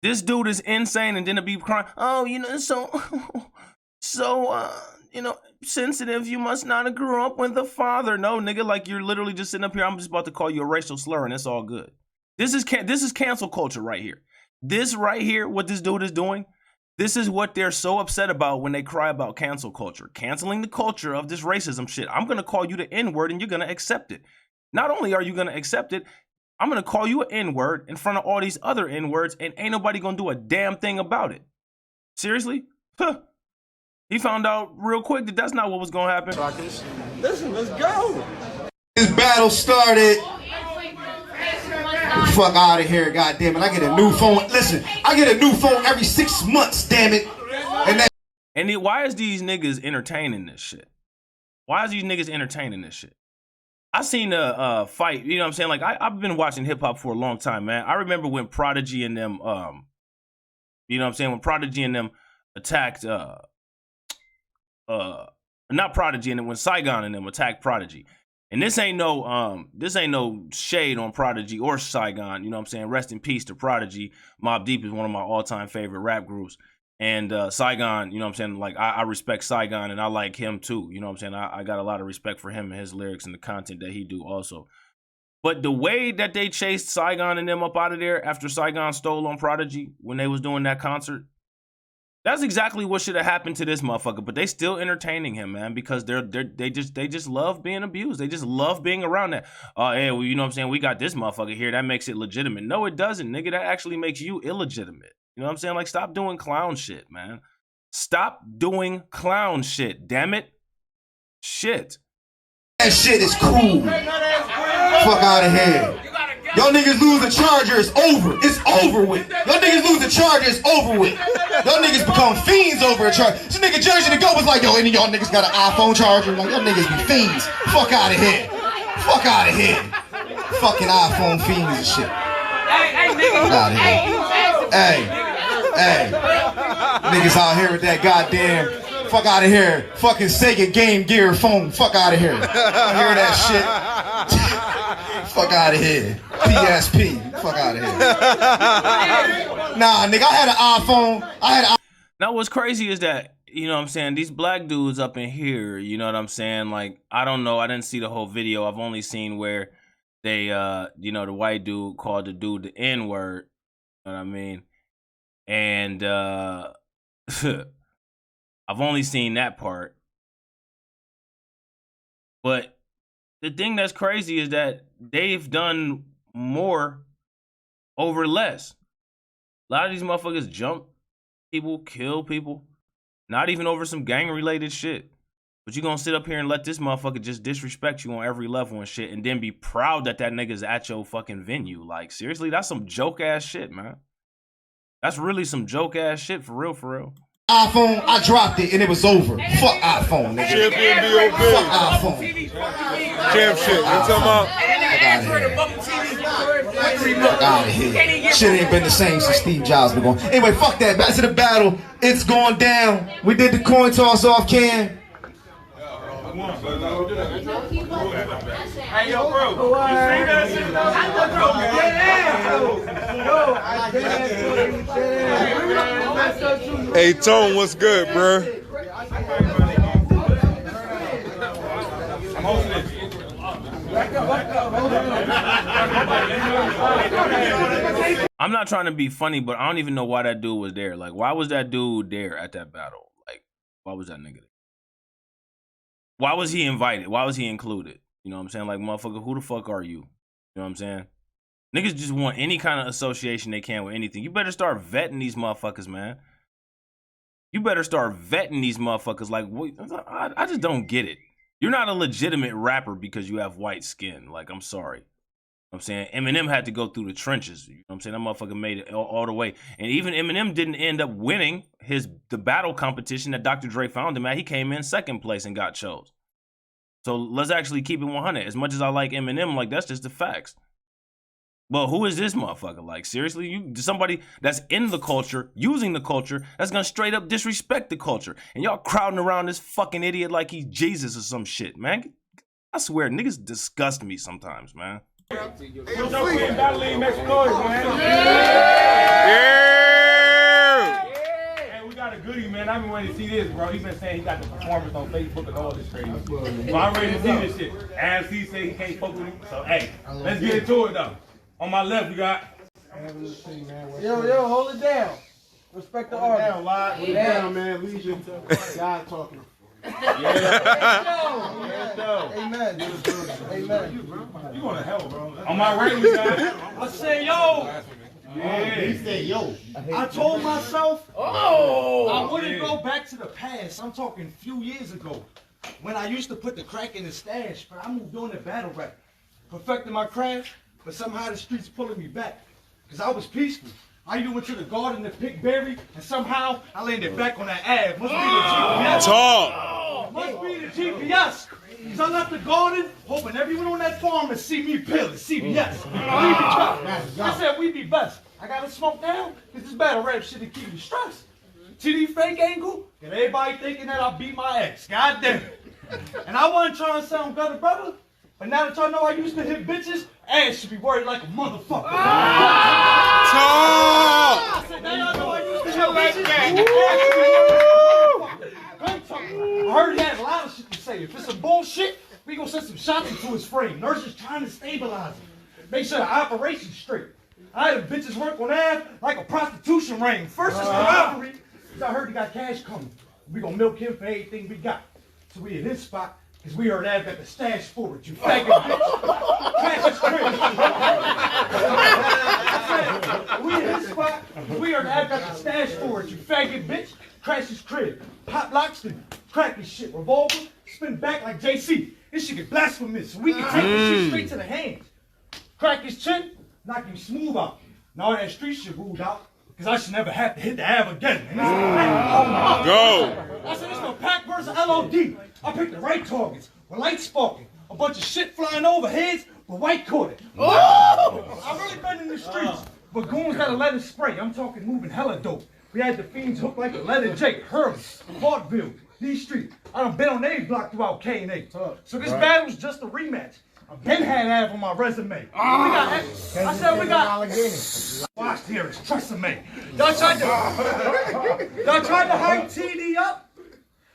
This dude is insane, and then to be crying, oh, you know, you know, sensitive, you must not have grew up with a father. No, nigga, like you're literally just sitting up here, I'm just about to call you a racial slur, and it's all good. This is cancel culture right here. This right here, what this dude is doing, this is what they're so upset about when they cry about cancel culture. Canceling the culture of this racism shit. I'm gonna call you the N-word, and you're gonna accept it. Not only are you gonna accept it, I'm gonna call you an N-word in front of all these other N-words, and ain't nobody gonna do a damn thing about it. Seriously? Huh. He found out real quick that that's not what was gonna happen. Listen, let's go. This battle started. Fuck out of here, goddamn it! I get a new phone. Listen, I get a new phone every 6 months, damn it. And why is these niggas entertaining this shit? Why is these niggas entertaining this shit? I seen a fight, you know what I'm saying? Like, I've been watching hip hop for a long time, man. I remember when Prodigy and them, you know what I'm saying? When Prodigy and them attacked, not Prodigy, and then when Saigon and them attacked Prodigy. And this ain't no shade on Prodigy or Saigon, you know what I'm saying? Rest in peace to Prodigy. Mobb Deep is one of my all-time favorite rap groups. And Saigon, you know what I'm saying? Like, I respect Saigon, and I like him too. You know what I'm saying? I got a lot of respect for him and his lyrics and the content that he do also. But the way that they chased Saigon and them up out of there after Saigon stole on Prodigy when they was doing that concert, that's exactly what should have happened to this motherfucker. But they still entertaining him, man, because they just love being abused. They just love being around that. Hey, well, you know what I'm saying? We got this motherfucker here. That makes it legitimate. No, it doesn't, nigga. That actually makes you illegitimate. You know what I'm saying? Like, stop doing clown shit, man. Stop doing clown shit, damn it. Shit. That shit is cool. Fuck out of here. Y'all niggas lose the charger, it's over. It's over with. Y'all niggas lose the charger, it's over with. Y'all niggas become fiends over a charger. This nigga Jersey the Go was like, yo, any of y'all niggas got an iPhone charger? Like, y'all niggas be fiends. Fuck out of here. Fuck out of here. Fucking iPhone fiends and shit. Hey, nigga. Fuck out of here. Hey, niggas out here with that goddamn, fuck out of here, fucking Sega Game Gear phone, fuck out of here. Hear that shit? Fuck out of here. PSP, fuck out of here. Nah, nigga, I had an iPhone. Now, what's crazy is that you know what I'm saying, these black dudes up in here, you know what I'm saying? Like, I don't know. I didn't see the whole video. I've only seen where they, you know, the white dude called the dude the N-word. You know what I mean? And I've only seen that part. But the thing that's crazy is that they've done more over less. A lot of these motherfuckers jump people, kill people, not even over some gang-related shit. But you gonna sit up here and let this motherfucker just disrespect you on every level and shit, and then be proud that that nigga's at your fucking venue. Like, seriously, that's some joke-ass shit, man. That's really some joke-ass shit, for real, for real. iPhone, I dropped it and it was over. Fuck iPhone, nigga. Champion B.O.B. Fuck iPhone. Champ shit. You talking about? Fuck out of here. Shit ain't been the same since Steve Jobs been going. Anyway, fuck that. Back to the battle. It's going down. We did the coin toss off, Cam. Hey, yo, bro. Hey, Tone, what's good, bro? I'm not trying to be funny, but I don't even know why that dude was there. Like, why was that dude there at that battle? Like, why was that nigga there? Why was he invited? Why was he included? You know what I'm saying? Like, motherfucker, who the fuck are you? You know what I'm saying? Niggas just want any kind of association they can with anything. You better start vetting these motherfuckers, man. You better start vetting these motherfuckers. Like, I just don't get it. You're not a legitimate rapper because you have white skin. Like, I'm sorry. You know what I'm saying? Eminem had to go through the trenches. You know what I'm saying? That motherfucker made it all the way. And even Eminem didn't end up winning the battle competition that Dr. Dre found him at. He came in second place and got chose. So let's actually keep it 100. As much as I like Eminem, like, that's just the facts. Well, who is this motherfucker? Like, seriously? You somebody that's in the culture, using the culture, that's gonna straight up disrespect the culture. And y'all crowding around this fucking idiot like he's Jesus or some shit, man. I swear, niggas disgust me sometimes, man. Yeah. Hey, we got a goodie, man. I've been waiting to see this, bro. He's been saying he got the performance on Facebook and all this crazy shit. So I'm ready to see this shit. As he said he can't fuck with him. So, hey, let's get into it, though. On my left, we got. Yo, hold it down. Respect the artist. Down, lie. Put it down, man. Leave you to God talking. Amen. Amen. You going to hell, bro. On my right, we got. I say, yo. Yeah. He said, yo. I told myself, I wouldn't go back to the past. I'm talking a few years ago when I used to put the crack in the stash, but I moved on to battle rap, perfecting my craft, but somehow the streets pulling me back because I was peaceful. I even went to the garden to pick berry, and somehow I landed back on that Ave. Must be the GPS. Talk. Must be the GPS. Because I left the garden, hoping everyone on that farm would see me pill. It's CBS. I said, we be best. I got to smoke now, because this battle rap shit to keep me stressed. TD fake angle, and everybody thinking that I beat my ex. God damn it. And I wasn't trying to sound better, brother. But now that y'all know I used to hit bitches, ass should be worried like a motherfucker. Talk. I said, now y'all know I used to hit bitches, ass should be worried like a motherfucker. I heard he had a lot of shit to say. If it's some bullshit, we gonna send some shots into his frame. Nurses trying to stabilize him. Make sure the operation's straight. I had the bitches work on Ave like a prostitution ring. First it's the robbery, because I heard he got cash coming. We gonna milk him for everything we got. So we in his spot. Because we heard Av got the stash forward, you faggot bitch. Cash is crazy. We in his spot. We heard Av got the stash forward, you faggot bitch. Crash his crib. Pop locks and crack his shit. Revolver, spin back like JC. This shit get blasphemous, so we can take this shit straight to the hands. Crack his chin, knock him smooth out. Now that street shit ruled out. Because I should never have to hit the Av again. And Go. I said, this no pack versus LOD. I picked the right targets with light sparking. A bunch of shit flying over heads, but white caught it. I've really been in the streets, but goons gotta let it spray. I'm talking moving hella dope. We had the fiends hooked like a leather Jake, Hurley, Hartville, these streets. I done been on A block throughout K&A. So this battle's just a rematch. I've been had Av on my resume. I said we got watch here, it's Tresemme. Y'all tried to hype TD up,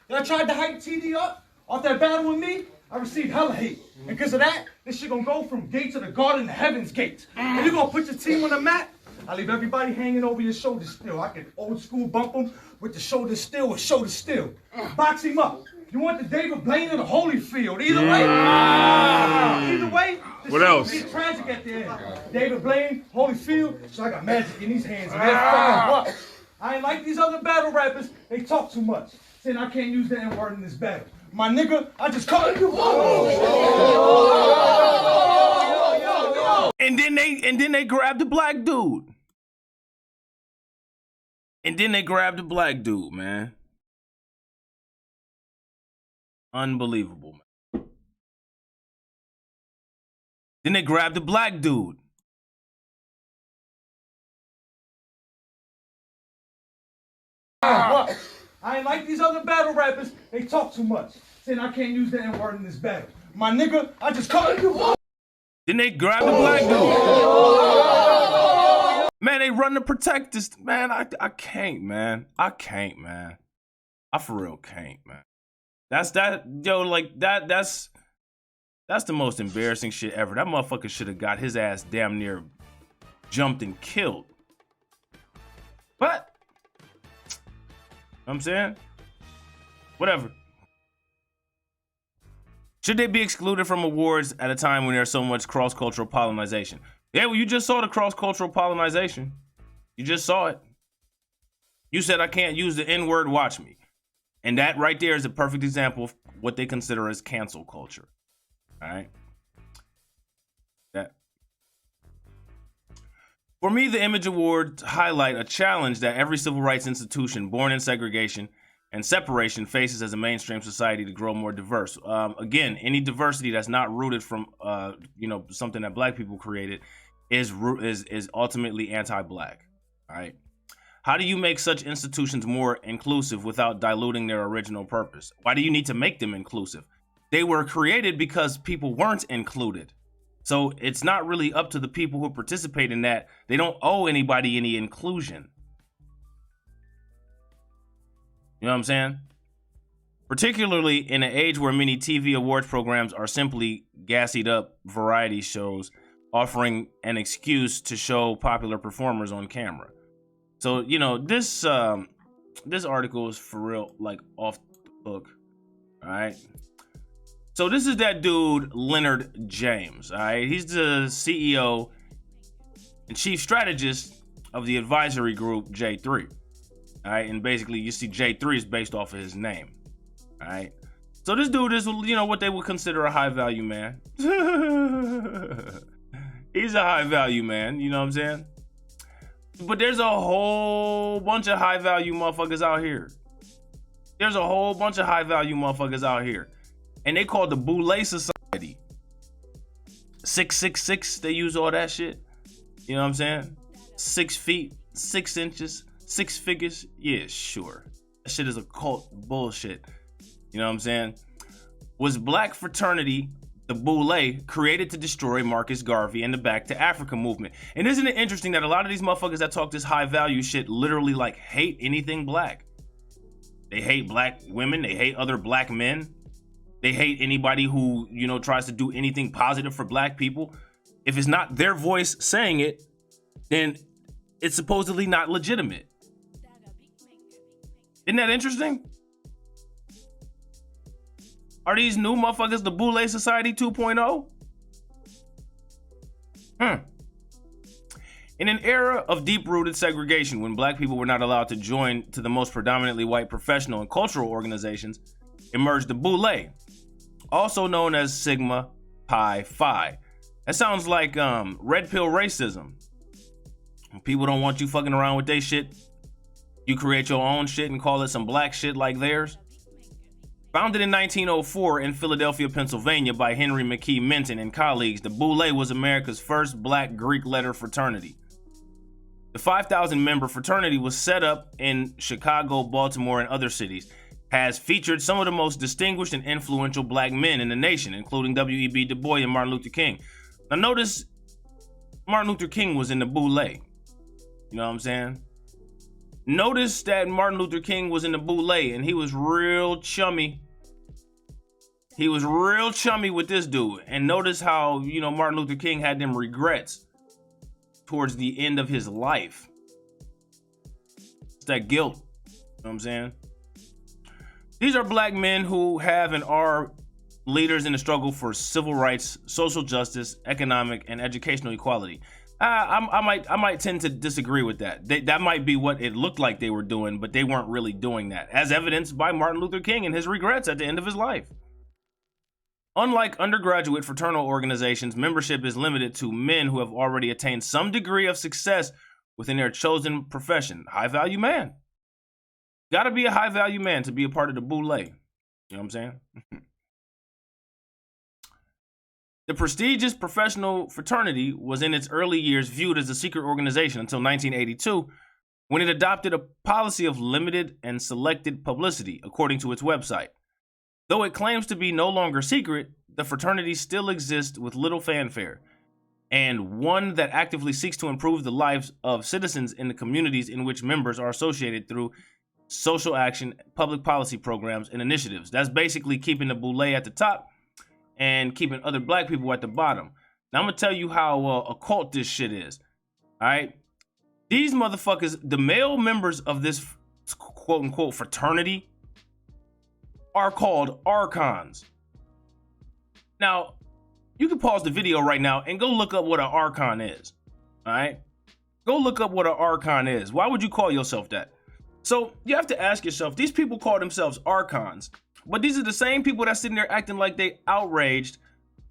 Y'all tried to hype TD up off that battle with me. I received hella hate. And because of that, this shit gonna go from gate to the garden to heaven's gate. If you gonna put your team on the map, I leave everybody hanging over your shoulders still. I can old school bump them with the shoulder still or shoulder still. Box him up. You want the David Blaine or the Holyfield? Either way. Either way. What else? Get tragic at the end. David Blaine, Holyfield. So I got magic in these hands and they're fucking what? I ain't like these other battle rappers. They talk too much. Saying I can't use the N-word in this battle. My nigga, I just called you. And then they grabbed the black dude. And then they grabbed the black dude, man. Unbelievable, man. Then they grabbed the black dude. I ain't like these other battle rappers. They talk too much. Saying I can't use the N-word in this battle. My nigga, I just called you. Then they grabbed the black dude. Man, they run to protect this. Man, I can't, man. I can't, man. I for real can't, man. That's the most embarrassing shit ever. That motherfucker should have got his ass damn near jumped and killed. But, you know what I'm saying? Whatever. Should they be excluded from awards at a time when there's so much cross-cultural pollination? Yeah, well, you just saw the cross-cultural pollination. You just saw it. You said I can't use the N-word, watch me. And that right there is a perfect example of what they consider as cancel culture. All right? That. For me, the Image Awards highlight a challenge that every civil rights institution born in segregation and separation faces as a mainstream society to grow more diverse. Again, any diversity that's not rooted from something that black people created is ultimately anti-black. All right. How do you make such institutions more inclusive without diluting their original purpose? Why do you need to make them inclusive? They were created because people weren't included. So it's not really up to the people who participate in that. They don't owe anybody any inclusion. You know what I'm saying? Particularly in an age where many TV awards programs are simply gassied up variety shows offering an excuse to show popular performers on camera. So, you know, this article is for real, like, off the hook. All right. So this is that dude, Leonard James. All right. He's the CEO and chief strategist of the advisory group J3. All right. And basically, you see J3 is based off of his name. All right. So this dude is, what they would consider a high value man. He's a high value man. You know what I'm saying? But there's a whole bunch of high value motherfuckers out here. There's a whole bunch of high value motherfuckers out here. And they call the Boule Society. 666, they use all that shit. You know what I'm saying? 6 feet, 6 inches, 6 figures. Yeah, sure. That shit is a cult bullshit. You know what I'm saying? Was black fraternity, the Boule, created to destroy Marcus Garvey and the Back to Africa movement. And isn't it interesting that a lot of these motherfuckers that talk this high value shit literally like hate anything black? They hate black women. They hate other black men. They hate anybody who, tries to do anything positive for black people. If it's not their voice saying it, then it's supposedly not legitimate. Isn't that interesting? Are these new motherfuckers the Boule Society 2.0? In an era of deep-rooted segregation, when black people were not allowed to join to the most predominantly white professional and cultural organizations, emerged the Boule, also known as Sigma Pi Phi. That sounds like red pill racism. When people don't want you fucking around with their shit, you create your own shit and call it some black shit like theirs. Founded in 1904 in Philadelphia, Pennsylvania by Henry McKee Minton and colleagues, the Boule was America's first black Greek letter fraternity. The 5,000-member fraternity was set up in Chicago, Baltimore, and other cities, has featured some of the most distinguished and influential black men in the nation, including W.E.B. Du Bois and Martin Luther King. Now notice, Martin Luther King was in the Boule. You know what I'm saying? Notice that Martin Luther King was in the Boule and he was real chummy. He was real chummy with this dude. And notice how, you know, Martin Luther King had them regrets towards the end of his life. It's that guilt. You know what I'm saying? These are black men who have and are leaders in the struggle for civil rights, social justice, economic, and educational equality. I might tend to disagree with that. That might be what it looked like they were doing, but they weren't really doing that, as evidenced by Martin Luther King and his regrets at the end of his life. Unlike undergraduate fraternal organizations, membership is limited to men who have already attained some degree of success within their chosen profession. High-value man. Gotta be a high-value man to be a part of the Boule. You know what I'm saying? The prestigious professional fraternity was in its early years viewed as a secret organization until 1982, when it adopted a policy of limited and selected publicity, according to its website. Though it claims to be no longer secret, the fraternity still exists with little fanfare, and one that actively seeks to improve the lives of citizens in the communities in which members are associated through social action, public policy programs, and initiatives. That's basically keeping the Boule at the top and keeping other black people at the bottom. Now I'm gonna tell you how occult this shit is. All right, these motherfuckers, the male members of this quote unquote fraternity, are called archons. Now, you can pause the video right now and go look up what an archon is. All right, go look up what an archon is. Why would you call yourself that? So you have to ask yourself, these people call themselves archons, but these are the same people that's sitting there acting like they outraged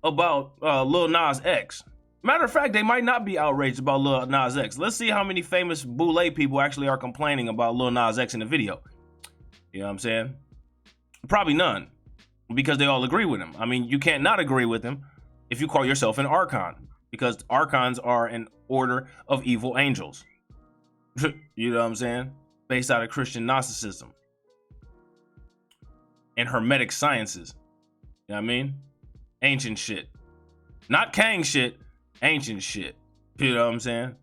about Lil Nas X. Matter of fact, they might not be outraged about Lil Nas X. Let's see how many famous Boule people actually are complaining about Lil Nas X in the video. You know what I'm saying? Probably none, because they all agree with him. I mean, you can't not agree with him if you call yourself an archon, because archons are an order of evil angels. You know what I'm saying? Based out of Christian Gnosticism and Hermetic sciences. You know what I mean? Ancient shit. Not Kang shit, ancient shit. You know what I'm saying?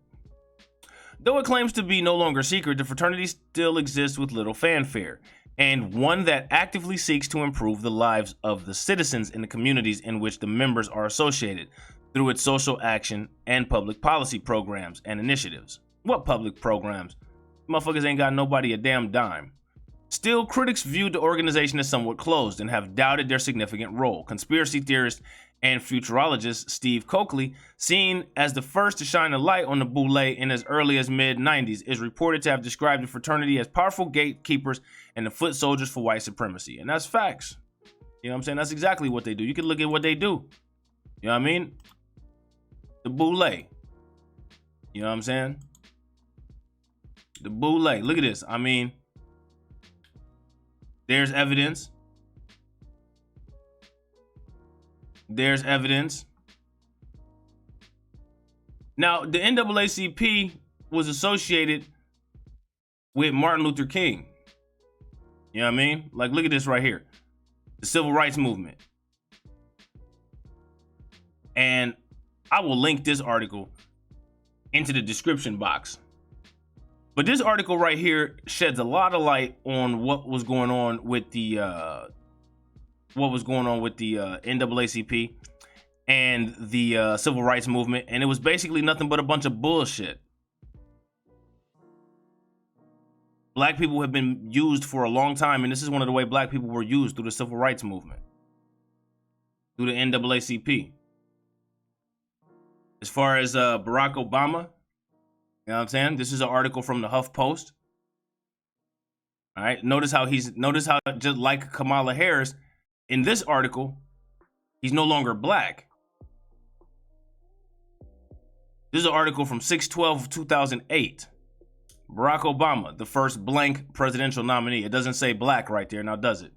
Though it claims to be no longer secret, the fraternity still exists with little fanfare, and one that actively seeks to improve the lives of the citizens in the communities in which the members are associated through its social action and public policy programs and initiatives. What public programs? Motherfuckers ain't got nobody a damn dime. Still, critics viewed the organization as somewhat closed and have doubted their significant role. Conspiracy theorist and futurologist Steve Coakley, seen as the first to shine a light on the Boule in as early as mid-90s, is reported to have described the fraternity as powerful gatekeepers and the foot soldiers for white supremacy. And that's facts. You know what I'm saying? That's exactly what they do. You can look at what they do. You know what I mean? The Boule. You know what I'm saying? The Boule. Look at this. I mean, there's evidence. There's evidence. Now, the NAACP was associated with Martin Luther King. You know what I mean? Like, look at this right here. The civil rights movement. And I will link this article into the description box. But this article right here sheds a lot of light on what was going on with the NAACP and the civil rights movement, and it was basically nothing but a bunch of bullshit. Black people have been used for a long time, and this is one of the way black people were used through the civil rights movement, through the NAACP. As far as Barack Obama, you know what I'm saying? This is an article from the HuffPost. All right, notice how just like Kamala Harris, in this article, he's no longer black. This is an article from 6/12/2008. Barack Obama, the first blank presidential nominee. It doesn't say black right there, now does it?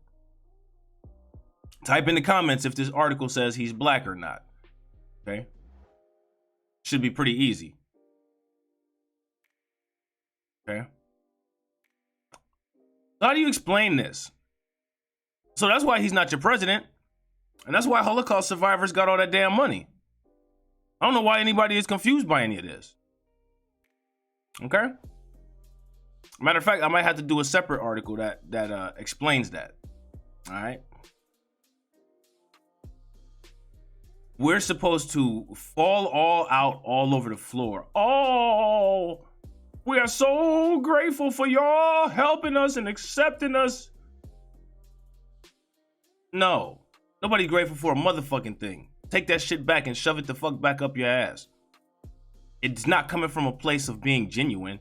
Type in the comments if this article says he's black or not. Okay? Should be pretty easy. Okay? So how do you explain this? So that's why he's not your president. And that's why Holocaust survivors got all that damn money. I don't know why anybody is confused by any of this. Okay? Matter of fact, I might have to do a separate article that explains that. All right. We're supposed to fall all out all over the floor. Oh, we are so grateful for y'all helping us and accepting us. No, nobody's grateful for a motherfucking thing. Take that shit back and shove it the fuck back up your ass. It's not coming from a place of being genuine.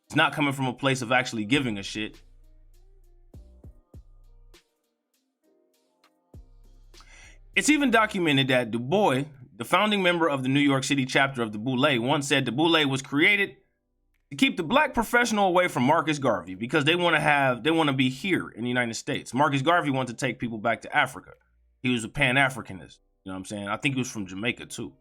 It's not coming from a place of actually giving a shit. It's even documented that Du Bois, the founding member of the New York City chapter of the Boule, once said the Boule was created to keep the black professional away from Marcus Garvey because they want to be here in the United States. Marcus Garvey wanted to take people back to Africa. He was a Pan-Africanist. You know what I'm saying? I think he was from Jamaica too.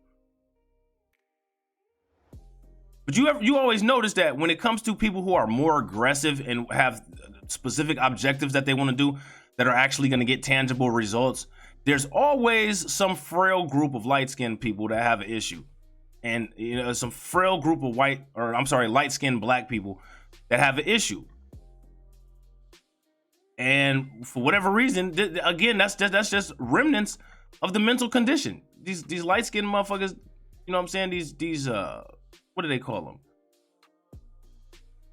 But you always notice that when it comes to people who are more aggressive and have specific objectives that they want to do that are actually going to get tangible results, there's always some frail group of light-skinned people that have an issue. And you know, some frail group of light-skinned black people that have an issue. And for whatever reason, again, that's just remnants of the mental condition. These light-skinned motherfuckers, you know what I'm saying? These what do they call them?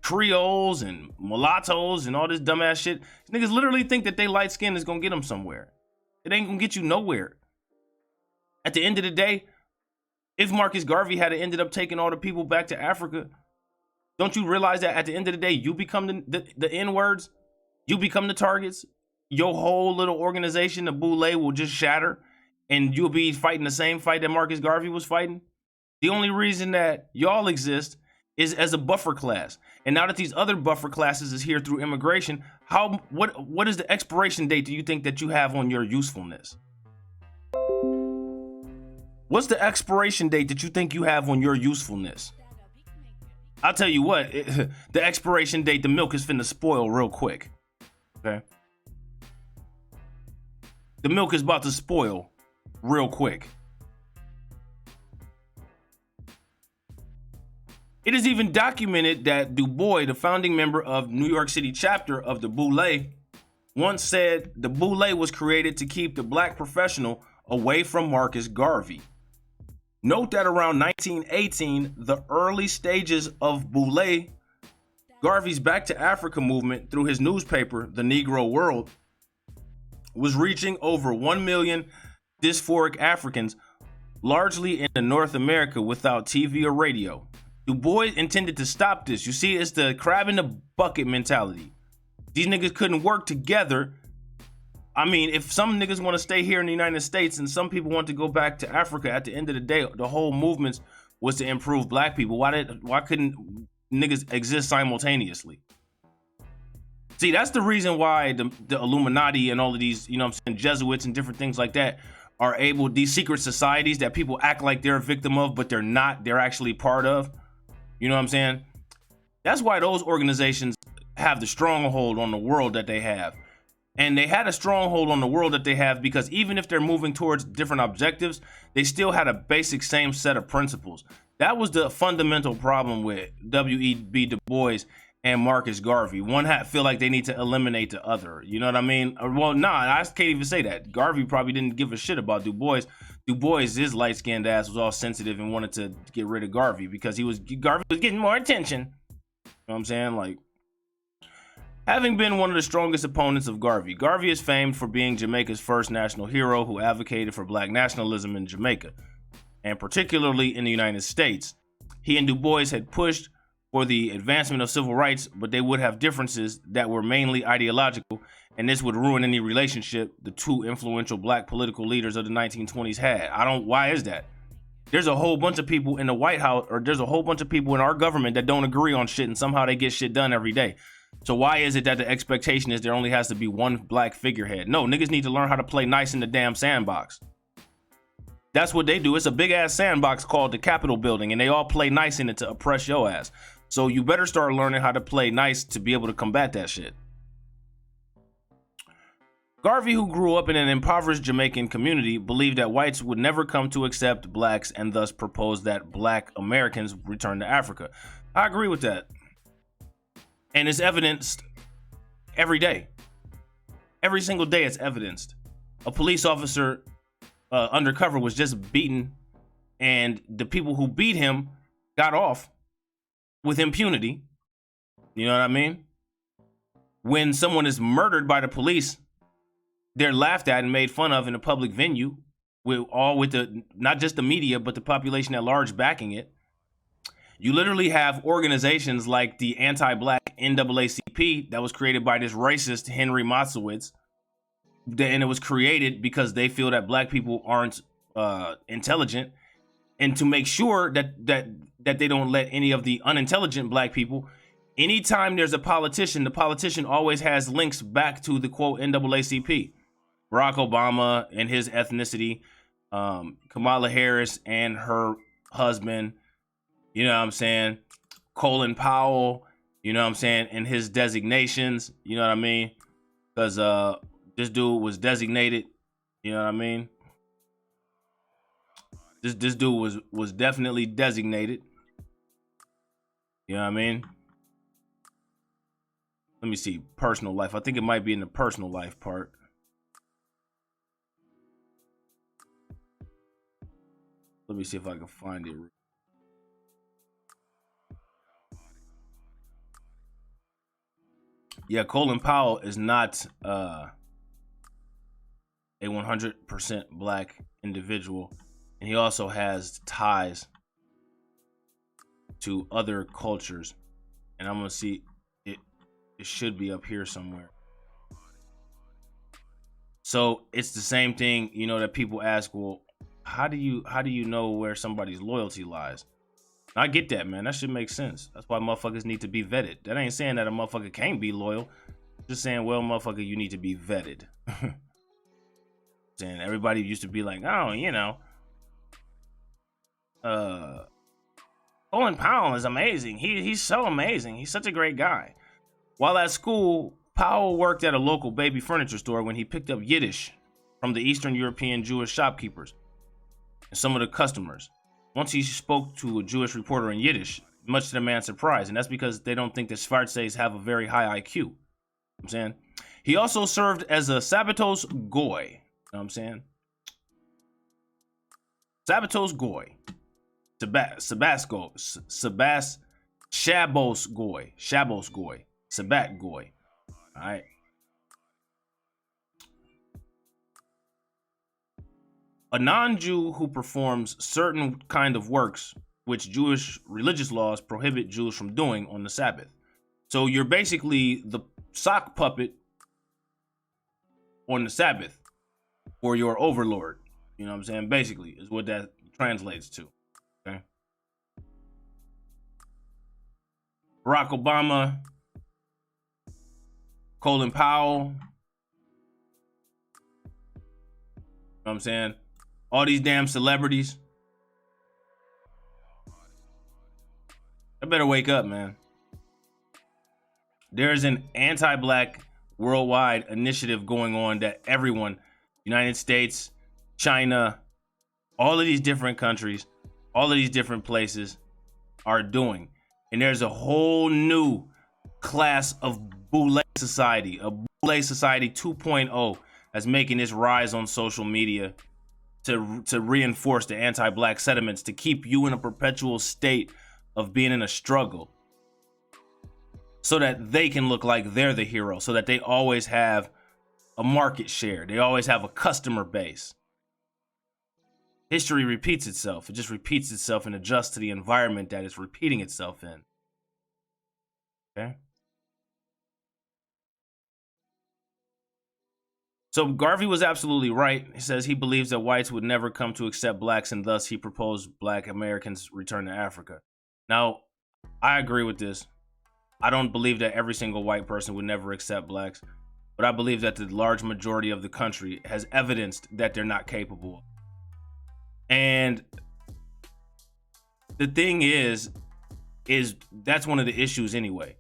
Creoles and mulattoes and all this dumbass shit. These niggas literally think that they light skin is gonna get them somewhere. It ain't gonna get you nowhere. At the end of the day, if Marcus Garvey had ended up taking all the people back to Africa, don't you realize that at the end of the day, you become the N-words? You become the targets? Your whole little organization, the Boule, will just shatter and you'll be fighting the same fight that Marcus Garvey was fighting? The only reason that y'all exist is as a buffer class. And now that these other buffer classes is here through immigration, what is the expiration date do you think that you have on your usefulness? What's the expiration date that you think you have on your usefulness? I'll tell you what, the expiration date, the milk is finna spoil real quick. Okay? The milk is about to spoil real quick. It is even documented that Du Bois, the founding member of New York City chapter of the Boule, once said the Boule was created to keep the black professional away from Marcus Garvey. Note that around 1918, the early stages of Boule, Garvey's Back to Africa movement through his newspaper, The Negro World, was reaching over 1 million dysphoric Africans, largely in North America without TV or radio. Du Bois intended to stop this. You see, it's the crab in the bucket mentality. These niggas couldn't work together. I mean, if some niggas want to stay here in the United States and some people want to go back to Africa, at the end of the day, the whole movement was to improve black people. Why couldn't niggas exist simultaneously? See, that's the reason why the Illuminati and all of these, you know what I'm saying, Jesuits and different things like that are able, these secret societies that people act like they're a victim of, but they're not, they're actually part of. You know what I'm saying? That's why those organizations have the stronghold on the world that they have. And they had a stronghold on the world that they have because even if they're moving towards different objectives, they still had a basic same set of principles. That was the fundamental problem with W.E.B. Du Bois and Marcus Garvey. One feel like they need to eliminate the other. You know what I mean? Well, nah, I can't even say that. Garvey probably didn't give a shit about Du Bois. Du Bois, his light-skinned ass, was all sensitive and wanted to get rid of Garvey because Garvey was getting more attention. You know what I'm saying? Like, having been one of the strongest opponents of Garvey, Garvey is famed for being Jamaica's first national hero who advocated for black nationalism in Jamaica, and particularly in the United States. He and Du Bois had pushed for the advancement of civil rights, but they would have differences that were mainly ideological, and this would ruin any relationship the two influential black political leaders of the 1920s had. Why is that? There's a whole bunch of people in the White House, or there's a whole bunch of people in our government that don't agree on shit, and somehow they get shit done every day. So why is it that the expectation is there only has to be one black figurehead? No, niggas need to learn how to play nice in the damn sandbox. That's what they do. It's a big ass sandbox called the Capitol building, and they all play nice in it to oppress your ass. So you better start learning how to play nice to be able to combat that shit. Garvey, who grew up in an impoverished Jamaican community, believed that whites would never come to accept blacks and thus proposed that black Americans return to Africa. I agree with that. And it's evidenced every day. Every single day it's evidenced. A police officer undercover was just beaten, and the people who beat him got off with impunity. You know what I mean? When someone is murdered by the police, they're laughed at and made fun of in a public venue, with the not just the media, but the population at large backing it. You literally have organizations like the anti-black NAACP that was created by this racist Henry Motzowitz, and it was created because they feel that black people aren't intelligent, and to make sure that they don't let any of the unintelligent black people. Anytime there's a politician, the politician always has links back to the quote NAACP. Barack Obama and his ethnicity, Kamala Harris and her husband, you know what I'm saying? Colin Powell, you know what I'm saying? And his designations, you know what I mean? Because this dude was designated, you know what I mean? This dude was definitely designated. You know what I mean? Let me see, personal life. I think it might be in the personal life part. Let me see if I can find it. Yeah, Colin Powell is not a 100% black individual, and he also has ties to other cultures. And I'm gonna see it. It should be up here somewhere. So it's the same thing, you know, that people ask, well, how do you know where somebody's loyalty lies? I get that, man. That should make sense. That's why motherfuckers need to be vetted. That ain't saying that a motherfucker can't be loyal. Just saying, well, motherfucker, you need to be vetted. Saying everybody used to be like, oh, you know, Colin Powell is amazing. He's so amazing. He's such a great guy. While at school, Powell worked at a local baby furniture store when he picked up Yiddish from the Eastern European Jewish shopkeepers and some of the customers. Once he spoke to a Jewish reporter in Yiddish, much to the man's surprise, and that's because they don't think that Schwarzes have a very high IQ. You know what I'm saying? He also served as a Sabbatos Goy. You know what I'm saying? Sabbatos Goy. Shabos Goy. Sabbat Goy. All right. A non-Jew who performs certain kind of works which Jewish religious laws prohibit Jews from doing on the Sabbath. So you're basically the sock puppet on the Sabbath for your overlord. You know what I'm saying? Basically is what that translates to. Okay. Barack Obama, Colin Powell, you know what I'm saying? All these damn celebrities. I better wake up, man. There's an anti-black worldwide initiative going on that everyone, United States, China, all of these different countries, all of these different places are doing. And there's a whole new class of Boule society, a Boule society 2.0 that's making its rise on social media to reinforce the anti-black sentiments, to keep you in a perpetual state of being in a struggle, so that they can look like they're the hero, so that they always have a market share, they always have a customer base. History repeats itself. It just repeats itself and adjusts to the environment that it's repeating itself in. Okay? So Garvey was absolutely right. He says he believes that whites would never come to accept blacks, and thus he proposed black Americans return to Africa. Now, I agree with this. I don't believe that every single white person would never accept blacks, but I believe that the large majority of the country has evidenced that they're not capable. And the thing is that's one of the issues anyway.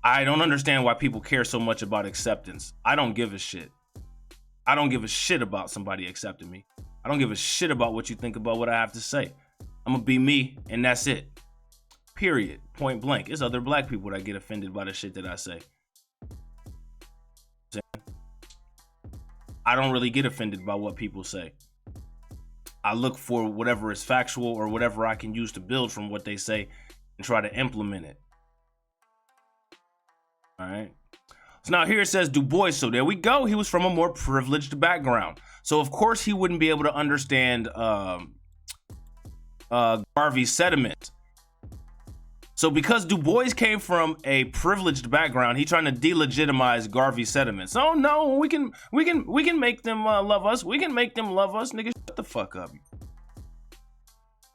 I don't understand why people care so much about acceptance. I don't give a shit. I don't give a shit about somebody accepting me. I don't give a shit about what you think about what I have to say. I'm gonna be me, and that's it. Period. Point blank. It's other black people that get offended by the shit that I say. I don't really get offended by what people say. I look for whatever is factual or whatever I can use to build from what they say and try to implement it. All right. So now here it says Du Bois. So there we go. He was from a more privileged background. So of course he wouldn't be able to understand Garvey's sentiments. So because Du Bois came from a privileged background, he trying to delegitimize Garvey's sentiments. Oh no, we can make them love us. We can make them love us, nigga. Shut the fuck up.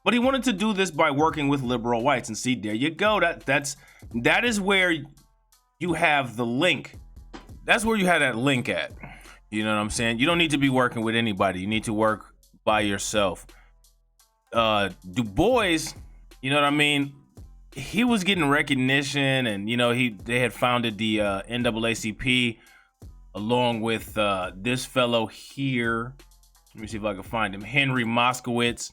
But he wanted to do this by working with liberal whites. And see, there you go. That is where you have the link. That's where you had that link at. You know what I'm saying? You don't need to be working with anybody. You need to work by yourself. Du Bois, you know what I mean? He was getting recognition, and you know they had founded the NAACP along with this fellow here. Let me see if I can find him. Henry Moskowitz,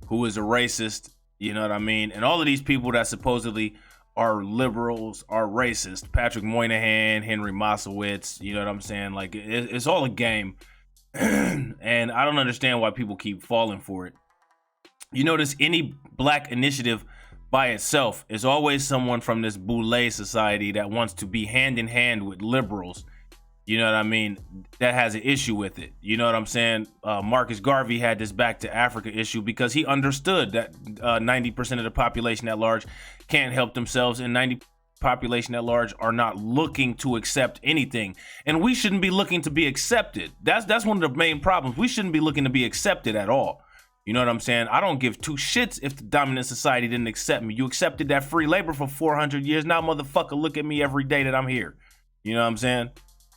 who is a racist. You know what I mean? And all of these people that supposedly are liberals are racist. Patrick Moynihan, Henry Moskowitz. You know what I'm saying? Like it's all a game, and I don't understand why people keep falling for it. You notice any black initiative by itself is always someone from this Boule society that wants to be hand in hand with liberals. You know what I mean? That has an issue with it. You know what I'm saying? Marcus Garvey had this back to Africa issue because he understood that 90% of the population at large can't help themselves, and 90% population at large are not looking to accept anything. And we shouldn't be looking to be accepted. That's one of the main problems. We shouldn't be looking to be accepted at all. You know what I'm saying? I don't give two shits if the dominant society didn't accept me. You accepted that free labor for 400 years. Now, motherfucker, look at me every day that I'm here. You know what I'm saying?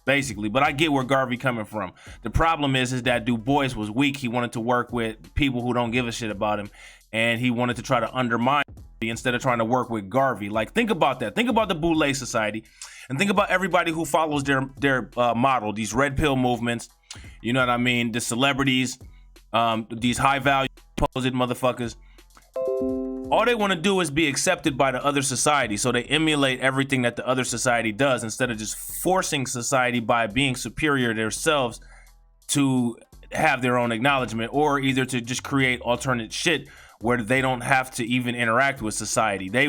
Basically. But I get where Garvey coming from. The problem is that Du Bois was weak. He wanted to work with people who don't give a shit about him. And he wanted to try to undermine me instead of trying to work with Garvey. Like, think about that. Think about the Boule Society. And think about everybody who follows their model. These red pill movements. You know what I mean? The celebrities. These high value supposed motherfuckers, all they want to do is be accepted by the other society, so they emulate everything that the other society does instead of just forcing society by being superior to themselves to have their own acknowledgement, or either to just create alternate shit where they don't have to even interact with society. They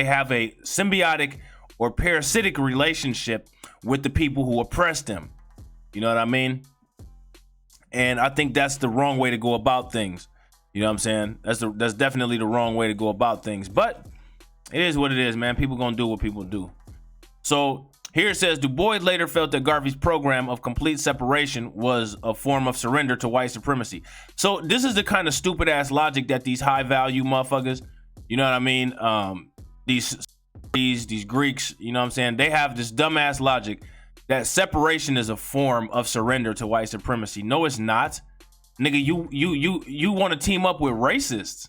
have a symbiotic or parasitic relationship with the people who oppress them. You know what I mean? And I think that's the wrong way to go about things. You know what I'm saying? That's definitely the wrong way to go about things. But it is what it is, man. People gonna do what people do. So here it says, Du Bois later felt that Garvey's program of complete separation was a form of surrender to white supremacy. So this is the kind of stupid ass logic that these high value motherfuckers, you know what I mean? These Greeks, you know what I'm saying? They have this dumbass logic that separation is a form of surrender to white supremacy. No, it's not. Nigga, you want to team up with racists.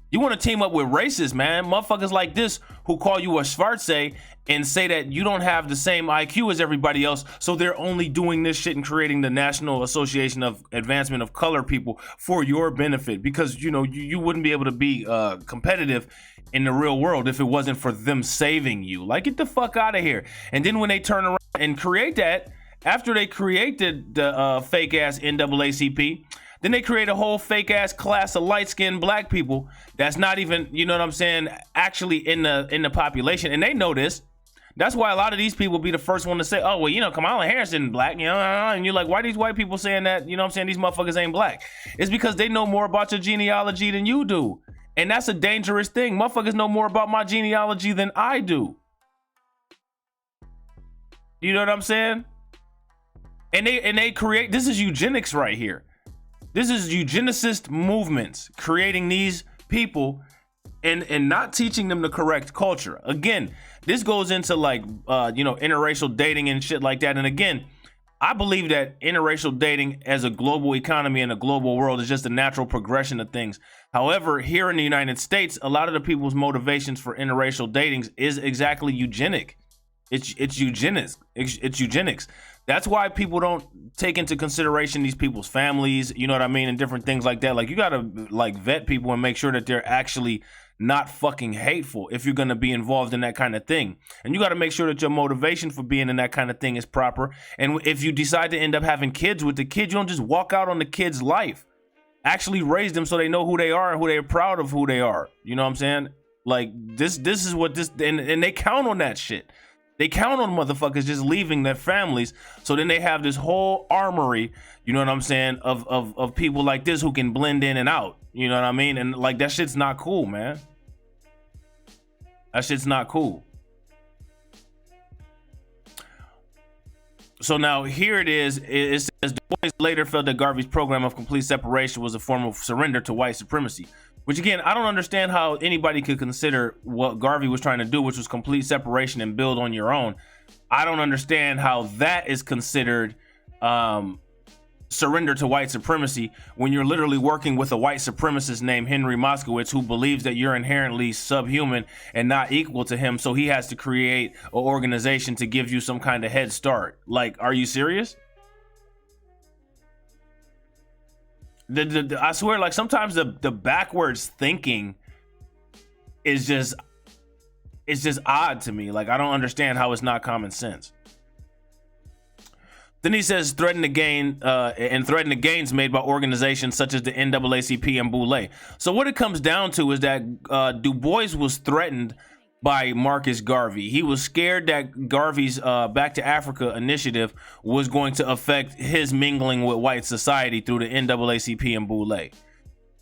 You want to team up with racists, man. Motherfuckers like this who call you a Schwarze and say that you don't have the same IQ as everybody else, so they're only doing this shit and creating the National Association of Advancement of Color People for your benefit, because you know you wouldn't be able to be competitive in the real world if it wasn't for them saving you. Like, get the fuck out of here. And then when they turn around and create that, after they created the fake ass NAACP, then they create a whole fake ass class of light skinned black people that's not even, you know what I'm saying, actually in the population. And they know this. That's why a lot of these people be the first one to say, oh, well, you know, Kamala Harris isn't black, you know, and you're like, why are these white people saying that, you know what I'm saying, these motherfuckers ain't black? It's because they know more about your genealogy than you do. And that's a dangerous thing. Motherfuckers know more about my genealogy than I do. You know what I'm saying? And they create, this is eugenics right here. This is eugenicist movements creating these people and not teaching them the correct culture. Again, this goes into like, you know, interracial dating and shit like that. And again, I believe that interracial dating as a global economy and a global world is just a natural progression of things. However, here in the United States, a lot of the people's motivations for interracial datings is exactly eugenic. It's eugenics. It's eugenics. That's why people don't take into consideration these people's families, you know what I mean, and different things like that. Like, you gotta like vet people and make sure that they're actually not fucking hateful if you're going to be involved in that kind of thing. And you got to make sure that your motivation for being in that kind of thing is proper. And if you decide to end up having kids with the kid, you don't just walk out on the kid's life. Actually raise them so they know who they are and who they're proud of who they are. You know what I'm saying? Like this is what this, and they count on that shit. They count on motherfuckers just leaving their families, so then they have this whole armory, you know what I'm saying, of people like this who can blend in and out, you know what I mean? And like that shit's not cool, man. That shit's not cool. So now here it is. It says Du Bois later felt that Garvey's program of complete separation was a form of surrender to white supremacy. Which again, I don't understand how anybody could consider what Garvey was trying to do, which was complete separation and build on your own. I don't understand how that is considered surrender to white supremacy when you're literally working with a white supremacist named Henry Moskowitz who believes that you're inherently subhuman and not equal to him, so he has to create an organization to give you some kind of head start. Like, are you serious? I swear, like sometimes the backwards thinking is just, it's just odd to me. Like I don't understand how it's not common sense. Then he says threaten the gains made by organizations such as the NAACP and Boule. So what it comes down to is that Du Bois was threatened by Marcus Garvey. He was scared that Garvey's Back to Africa initiative was going to affect his mingling with white society through the NAACP and Boule.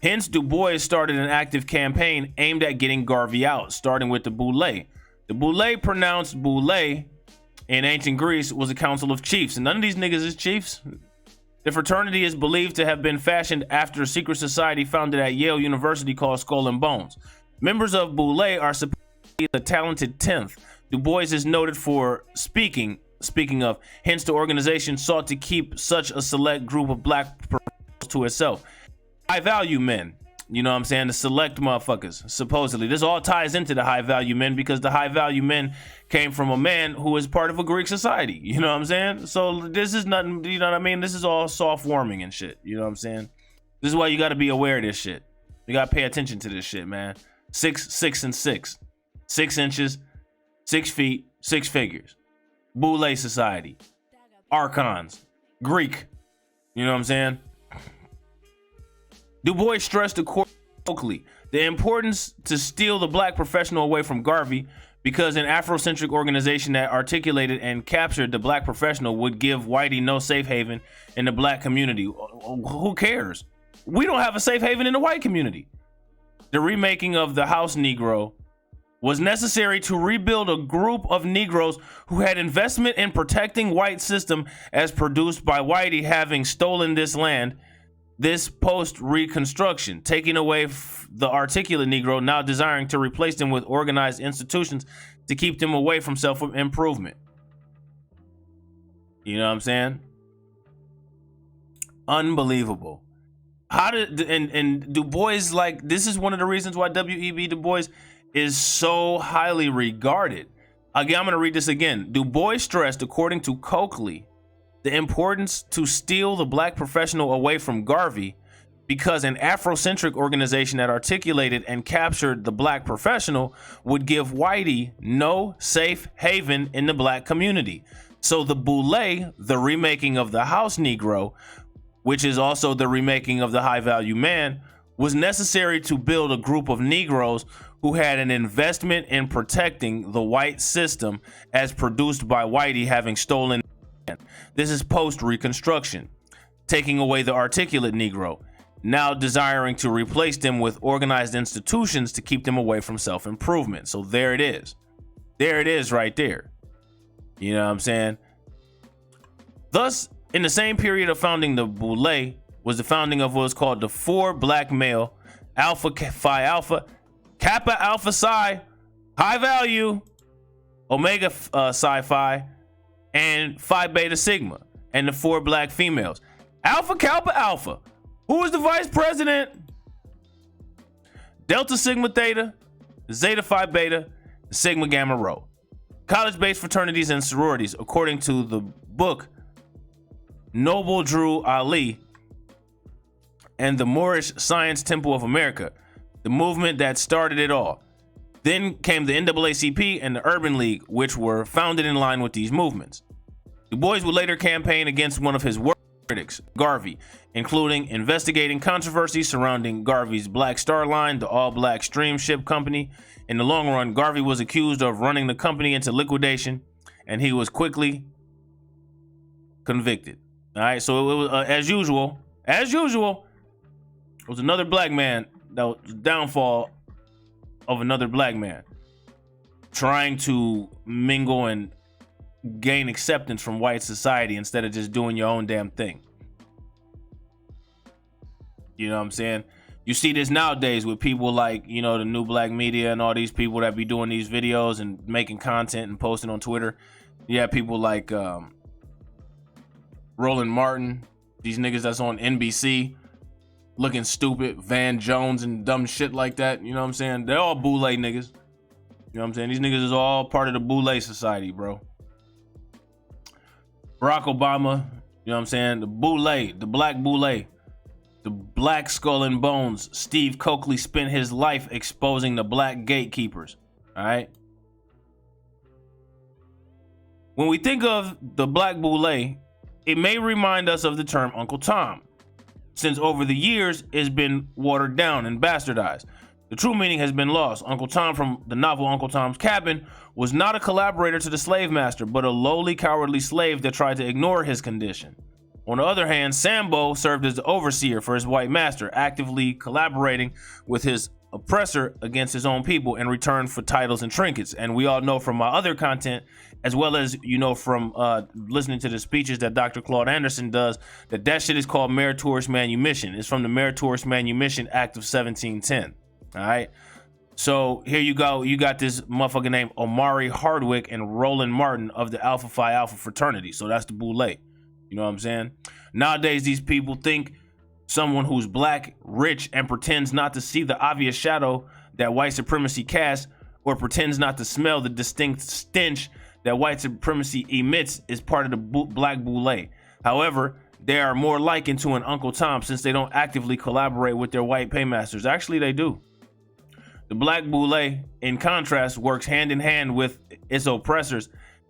Hence, Du Bois started an active campaign aimed at getting Garvey out, starting with the Boule. The Boule, pronounced Boule in ancient Greece, was a council of chiefs, and none of these niggas is chiefs. The fraternity is believed to have been fashioned after a secret society founded at Yale University called Skull and Bones. Members of Boule are supposed the talented 10th. Du Bois is noted for speaking of, hence the organization sought to keep such a select group of black professionals to itself. High value men, you know what I'm saying, the select motherfuckers, supposedly. This all ties into the high value men because the high value men came from a man who is part of a Greek society, you know what I'm saying? So this is nothing, you know what I mean? This is all soft warming and shit, you know what I'm saying? This is why you got to be aware of this shit. You got to pay attention to this shit, man. 6, 6, and 6. 6 inches, 6 feet, 6 figures. Boule Society. Archons. Greek. You know what I'm saying? Du Bois stressed locally the importance to steal the black professional away from Garvey because an Afrocentric organization that articulated and captured the black professional would give Whitey no safe haven in the black community. Who cares? We don't have a safe haven in the white community. The remaking of the House Negro was necessary to rebuild a group of Negroes who had investment in protecting white system as produced by Whitey having stolen this land, this post-reconstruction, taking away the articulate Negro, now desiring to replace them with organized institutions to keep them away from self-improvement. You know what I'm saying? Unbelievable. How did, and Du Bois, like, this is one of the reasons why W.E.B. Du Bois is so highly regarded. Again, I'm going to read this again. Du Bois stressed, according to Coakley, the importance to steal the black professional away from Garvey because an Afrocentric organization that articulated and captured the black professional would give Whitey no safe haven in the black community. So the Boule, the remaking of the House Negro, which is also the remaking of the High Value Man, was necessary to build a group of Negroes who had an investment in protecting the white system as produced by Whitey having stolen. This is post-reconstruction, taking away the articulate Negro, now desiring to replace them with organized institutions to keep them away from self-improvement. So there it is. There it is right there. You know what I'm saying? Thus, in the same period of founding the Boule was the founding of what was called the 4 black male, Alpha Phi Alpha, Kappa Alpha Psi, High Value, Omega Psi Phi, and Phi Beta Sigma, and the 4 black females. Alpha Kappa Alpha. Who is the vice president? Delta Sigma Theta, Zeta Phi Beta, Sigma Gamma Rho. College-based fraternities and sororities, according to the book Noble Drew Ali and the Moorish Science Temple of America. the movement that started it all. Then came the NAACP and the Urban League, which were founded in line with these movements. Du Bois would later campaign against one of his worst critics, Garvey, including investigating controversies surrounding Garvey's Black Star Line, the all-black steamship company. In the long run, Garvey was accused of running the company into liquidation, and he was quickly convicted. All right, so it was as usual, it was another black man that was the downfall of another black man trying to mingle and gain acceptance from white society instead of just doing your own damn thing. You know what I'm saying? You see this nowadays with people like, you know, the new black media and all these people that be doing these videos and making content and posting on Twitter. You have people like Roland Martin, these niggas that's on NBC looking stupid, Van Jones and dumb shit like that. You know what I'm saying? They're all Boule niggas. You know what I'm saying? These niggas is all part of the Boule society, bro. Barack Obama, you know what I'm saying? The Boule, the black Boule, the black skull and bones. Steve Coakley spent his life exposing the black gatekeepers. All right. When we think of the black Boule, it may remind us of the term Uncle Tom, since over the years it's been watered down and bastardized. The true meaning has been lost. Uncle Tom from the novel Uncle Tom's Cabin was not a collaborator to the slave master, but a lowly, cowardly slave that tried to ignore his condition. On the other hand, Sambo served as the overseer for his white master, actively collaborating with his oppressor against his own people in return for titles and trinkets. And we all know from my other content, as well as, you know, from listening to the speeches that Dr. Claude Anderson does, that shit is called meritorious manumission. It's from the Meritorious Manumission Act of 1710. All right. So here you go. You got this motherfucker named Omari Hardwick and Roland Martin of the Alpha Phi Alpha fraternity. So that's the Boule. You know what I'm saying? Nowadays, these people think someone who's black, rich, and pretends not to see the obvious shadow that white supremacy casts, or pretends not to smell the distinct stench that white supremacy emits, is part of the black Boule. However, they are more likened to an Uncle Tom since they don't actively collaborate with their white paymasters. Actually, they do. The black Boule, in contrast, works hand in hand with its oppressors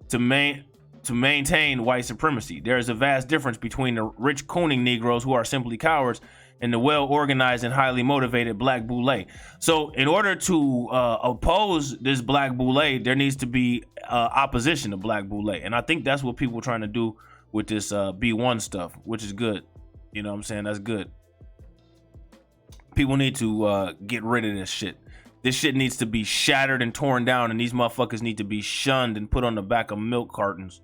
to maintain white supremacy. There is a vast difference between the rich cooning Negroes who are simply cowards and the well-organized and highly motivated black Boule. So in order to oppose this black Boule, there needs to be opposition to black Boule. And I think that's what people are trying to do with this B1 stuff, which is good. You know what I'm saying? That's good. People need to get rid of this shit. This shit needs to be shattered and torn down, and these motherfuckers need to be shunned and put on the back of milk cartons.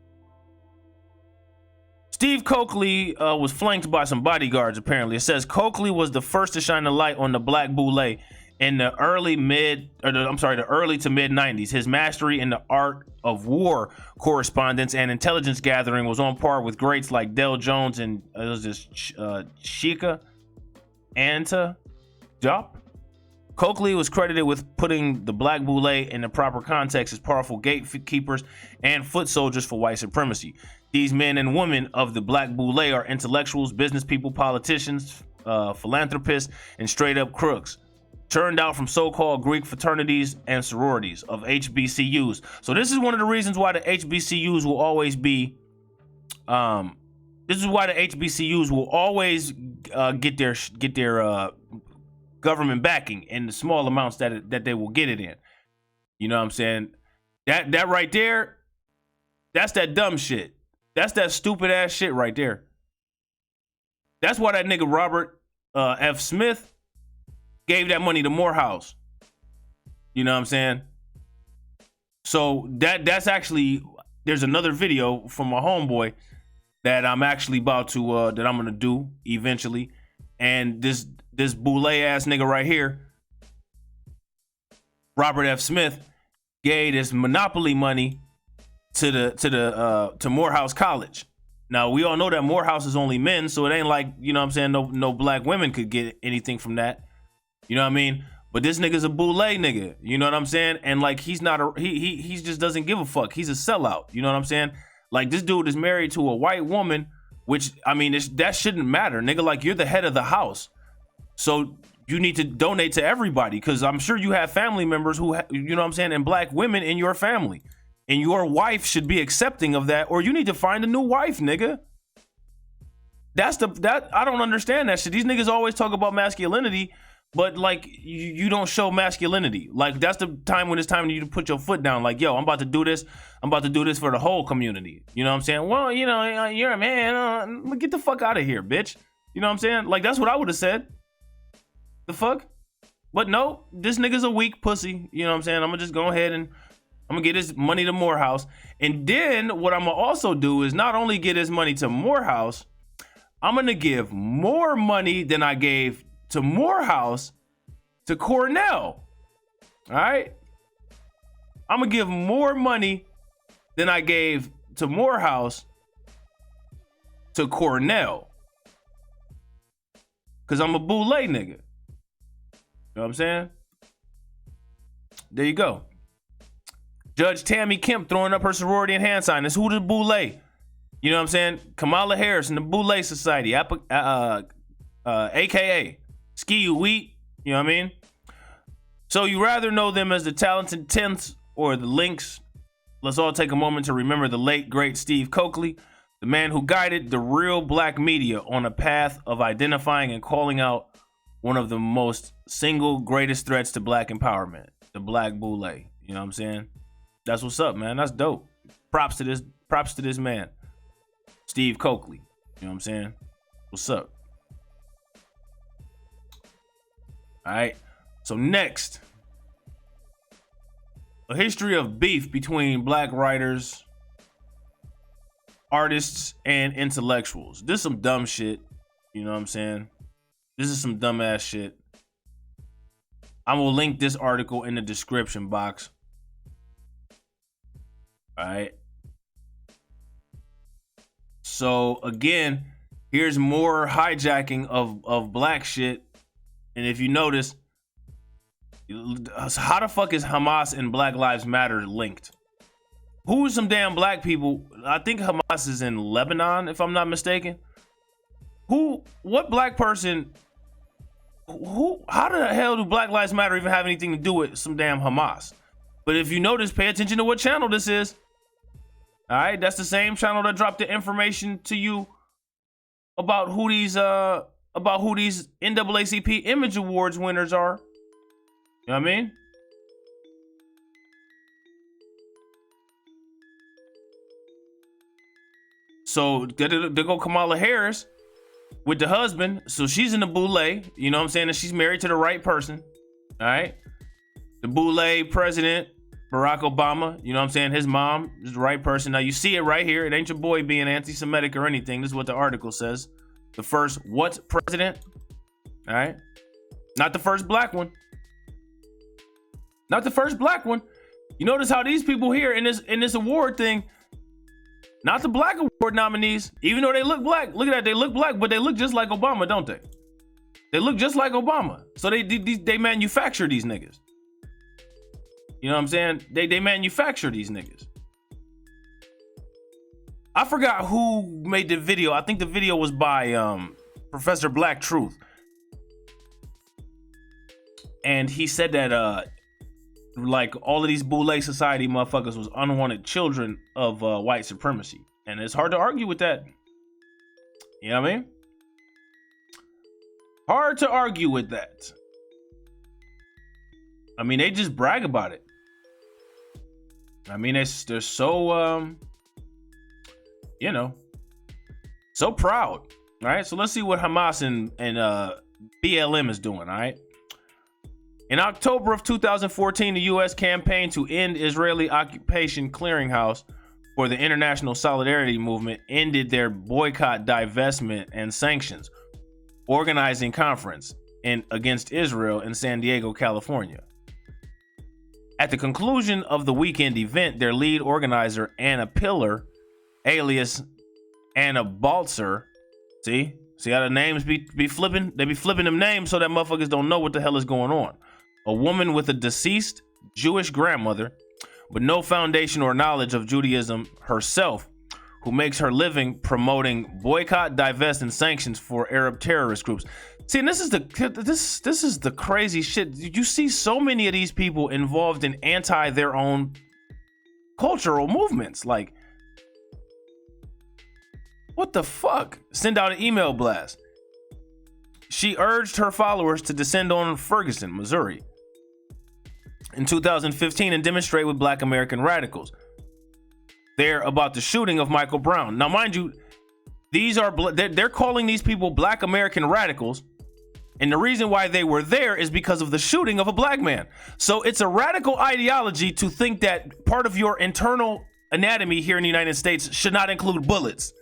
Steve Coakley was flanked by some bodyguards, apparently. It says Coakley was the first to shine a light on the black Boule in the early to mid 90s. His mastery in the art of war correspondence and intelligence gathering was on par with greats like Del Jones and Chika Anta Diop. Coakley was credited with putting the black Boule in the proper context as powerful gatekeepers and foot soldiers for white supremacy. These men and women of the black Boule are intellectuals, business people, politicians, philanthropists, and straight up crooks, turned out from so-called Greek fraternities and sororities of HBCUs. So this is one of the reasons why the HBCUs will always be, get their government backing in the small amounts that they will get it in. You know what I'm saying? That right there, that's that dumb shit. That's that stupid ass shit right there. That's why that nigga Robert F. Smith gave that money to Morehouse. You know what I'm saying? So that's actually, there's another video from my homeboy that I'm actually about to that I'm gonna do eventually. And this Boule ass nigga right here, Robert F. Smith, gave this monopoly money to Morehouse College. Now we all know that Morehouse is only men, so it ain't like, you know what I'm saying, no black women could get anything from that. You know what I mean? But this nigga's a Boule nigga. You know what I'm saying? And like he just doesn't give a fuck. He's a sellout. You know what I'm saying? Like this dude is married to a white woman, which I mean that shouldn't matter, nigga. Like you're the head of the house. So you need to donate to everybody, because I'm sure you have family members who, you know what I'm saying, and black women in your family. And your wife should be accepting of that, or you need to find a new wife, nigga. I don't understand that shit. These niggas always talk about masculinity, but like you don't show masculinity. Like that's the time when it's time for you to put your foot down. Like, yo, I'm about to do this. I'm about to do this for the whole community. You know what I'm saying? Well, you know, you're a man. Get the fuck out of here, bitch. You know what I'm saying? Like that's what I would have said. The fuck? But no, this nigga's a weak pussy. You know what I'm saying? I'm gonna just go ahead and I'm gonna get his money to Morehouse. And then what I'm gonna also do is not only get his money to Morehouse, I'm gonna give more money than I gave to Morehouse to Cornell. All right? I'm gonna give more money than I gave to Morehouse to Cornell. Cause I'm a Boule nigga. You know what I'm saying? There you go. Judge Tammy Kemp throwing up her sorority and hand sign. It's who the Boule. You know what I'm saying? Kamala Harris and the Boule Society, aka Ski Wheat. You know what I mean? So you rather know them as the talented Tenths or the Lynx? Let's all take a moment to remember the late, great Steve Coakley, the man who guided the real black media on a path of identifying and calling out one of the most single greatest threats to black empowerment, the Black Boule. You know what I'm saying? That's what's up, man. That's dope. Props to this man, Steve Coakley. You know what I'm saying? What's up? All right. So next, a history of beef between black writers, artists, and intellectuals. This is some dumb shit. You know what I'm saying? This is some dumbass shit. I will link this article in the description box. All right. So again, here's more hijacking of black shit. And if you notice, how the fuck is Hamas and Black Lives Matter linked? Who are some damn black people? I think Hamas is in Lebanon, if I'm not mistaken. What black person, how the hell do Black Lives Matter even have anything to do with some damn Hamas? But if you notice, pay attention to what channel this is. All right, that's the same channel that dropped the information to you about who these NAACP Image Awards winners are. You know what I mean? So there go Kamala Harris with the husband. So she's in the Boule. You know what I'm saying? And she's married to the right person. All right. The Boule president, Barack Obama. You know what I'm saying? His mom is the right person. Now you see it right here. It ain't your boy being anti-Semitic or anything. This is what the article says. The first what president? All right. Not the first black one. Not the first black one. You notice how these people here in this award thing, not the black award nominees, even though they look black. Look at that, they look black, but they look just like Obama, don't they? They look just like Obama. So they manufacture these niggas. You know what I'm saying? They manufacture these niggas. I forgot who made the video. I think the video was by Professor Black Truth. And he said that like all of these Boule Society motherfuckers was unwanted children of white supremacy. And it's hard to argue with that. You know what I mean? Hard to argue with that. I mean, they just brag about it. I mean, they're so, you know, so proud. All right, so let's see what Hamas and BLM is doing, all right? In October of 2014, the U.S. campaign to end Israeli occupation clearinghouse for the International Solidarity Movement ended their boycott, divestment, and sanctions organizing conference against Israel in San Diego, California. At the conclusion of the weekend event, their lead organizer, Anna Pillar, alias Anna Baltzer, see how the names be flipping? They be flipping them names so that motherfuckers don't know what the hell is going on. A woman with a deceased Jewish grandmother, but no foundation or knowledge of Judaism herself, who makes her living promoting boycott, divest, and sanctions for Arab terrorist groups. See, and this is the crazy shit. You see so many of these people involved in anti their own cultural movements. Like, what the fuck? Send out an email blast. She urged her followers to descend on Ferguson, Missouri in 2015 and demonstrate with Black American radicals there about the shooting of Michael Brown. Now, mind you, they're calling these people Black American radicals, and the reason why they were there is because of the shooting of a black man. So it's a radical ideology to think that part of your internal anatomy here in the United States should not include bullets.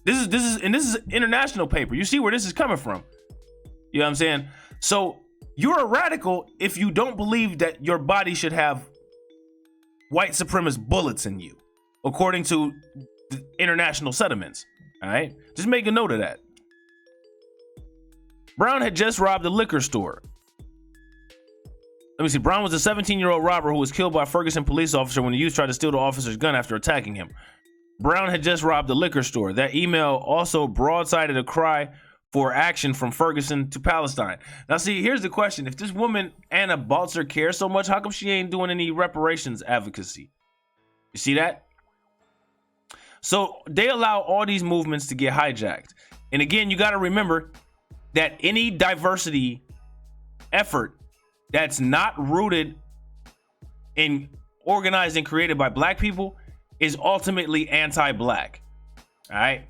This is international paper. You see where this is coming from. You know what I'm saying? So you're a radical if you don't believe that your body should have white supremacist bullets in you, according to the international settlements. All right? Just make a note of that. Brown had just robbed a liquor store. Let me see. Brown was a 17-year-old robber who was killed by a Ferguson police officer when the youth tried to steal the officer's gun after attacking him. Brown had just robbed a liquor store. That email also broadsided a cry for action from Ferguson to Palestine. Now, see, here's the question. If this woman, Anna Baltzer, cares so much, how come she ain't doing any reparations advocacy? You see that? So they allow all these movements to get hijacked. And again, you got to remember that any diversity effort that's not rooted in organized and created by black people is ultimately anti-black. All right.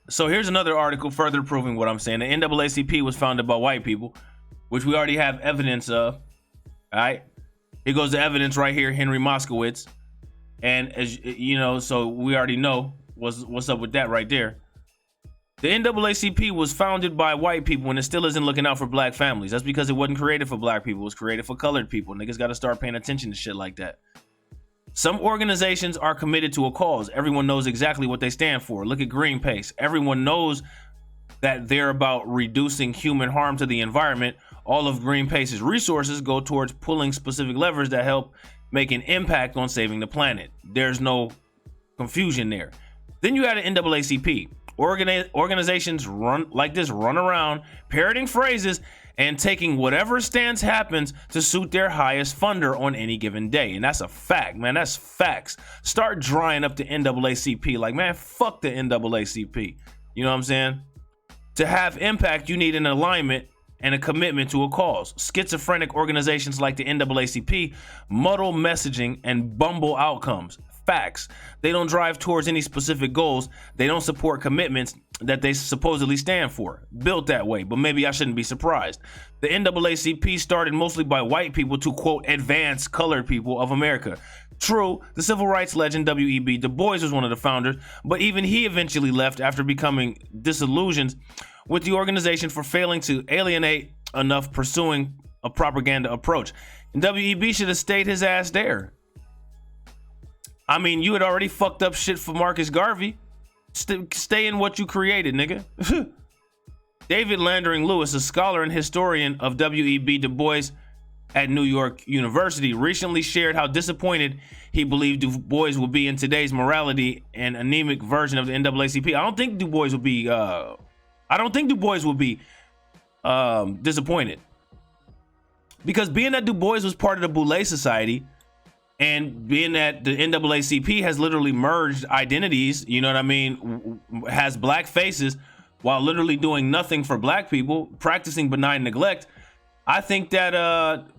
So here's another article further proving what I'm saying. The NAACP was founded by white people, which we already have evidence of. All right. Here goes the evidence right here, Henry Moskowitz. And as you know, so we already know what's up with that right there. The NAACP was founded by white people and it still isn't looking out for black families. That's because it wasn't created for black people. It was created for colored people. Niggas got to start paying attention to shit like that. Some organizations are committed to a cause. Everyone knows exactly what they stand for. Look at Greenpeace. Everyone knows that they're about reducing human harm to the environment. All of Greenpeace's resources go towards pulling specific levers that help make an impact on saving the planet. There's no confusion there. Then you got an NAACP. Organizations run around parroting phrases and taking whatever stance happens to suit their highest funder on any given day. And that's a fact, man. That's facts. Start drying up the NAACP. Like, man, fuck the NAACP. You know what I'm saying? To have impact, you need an alignment and a commitment to a cause. Schizophrenic organizations like the NAACP muddle messaging and bumble outcomes. Facts. They don't drive towards any specific goals. They don't support commitments that they supposedly stand for. Built that way, but maybe I shouldn't be surprised. The NAACP started mostly by white people to, quote, advance colored people of America. True, the civil rights legend W.E.B. Du Bois was one of the founders, but even he eventually left after becoming disillusioned with the organization for failing to alienate enough pursuing a propaganda approach. And W.E.B. should have stayed his ass there. I mean, you had already fucked up shit for Marcus Garvey. Stay in what you created, nigga. David Landering Lewis, a scholar and historian of W.E.B. Du Bois at New York University, recently shared how disappointed he believed Du Bois would be in today's morality and anemic version of the NAACP. I don't think Du Bois will be disappointed. Because being that Du Bois was part of the Boule Society, and being that the NAACP has literally merged identities, you know what I mean, has black faces while literally doing nothing for black people, practicing benign neglect, I think that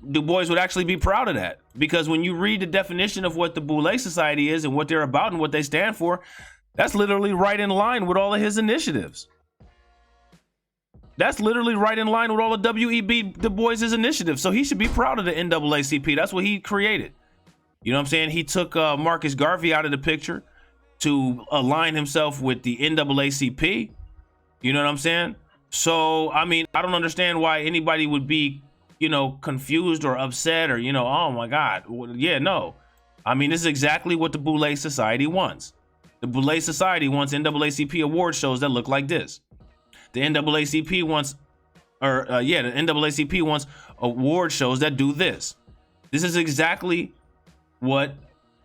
Du Bois would actually be proud of that. Because when you read the definition of what the Boule Society is and what they're about and what they stand for, that's literally right in line with all of his initiatives. That's literally right in line with all of W.E.B. Du Bois' initiatives. So he should be proud of the NAACP. That's what he created. You know what I'm saying? He took Marcus Garvey out of the picture to align himself with the NAACP. You know what I'm saying? So, I mean, I don't understand why anybody would be, you know, confused or upset or, you know, oh my God. Yeah, no. I mean, this is exactly what the Boule Society wants. The Boule Society wants NAACP award shows that look like this. The NAACP wants, the NAACP wants award shows that do this. This is exactly what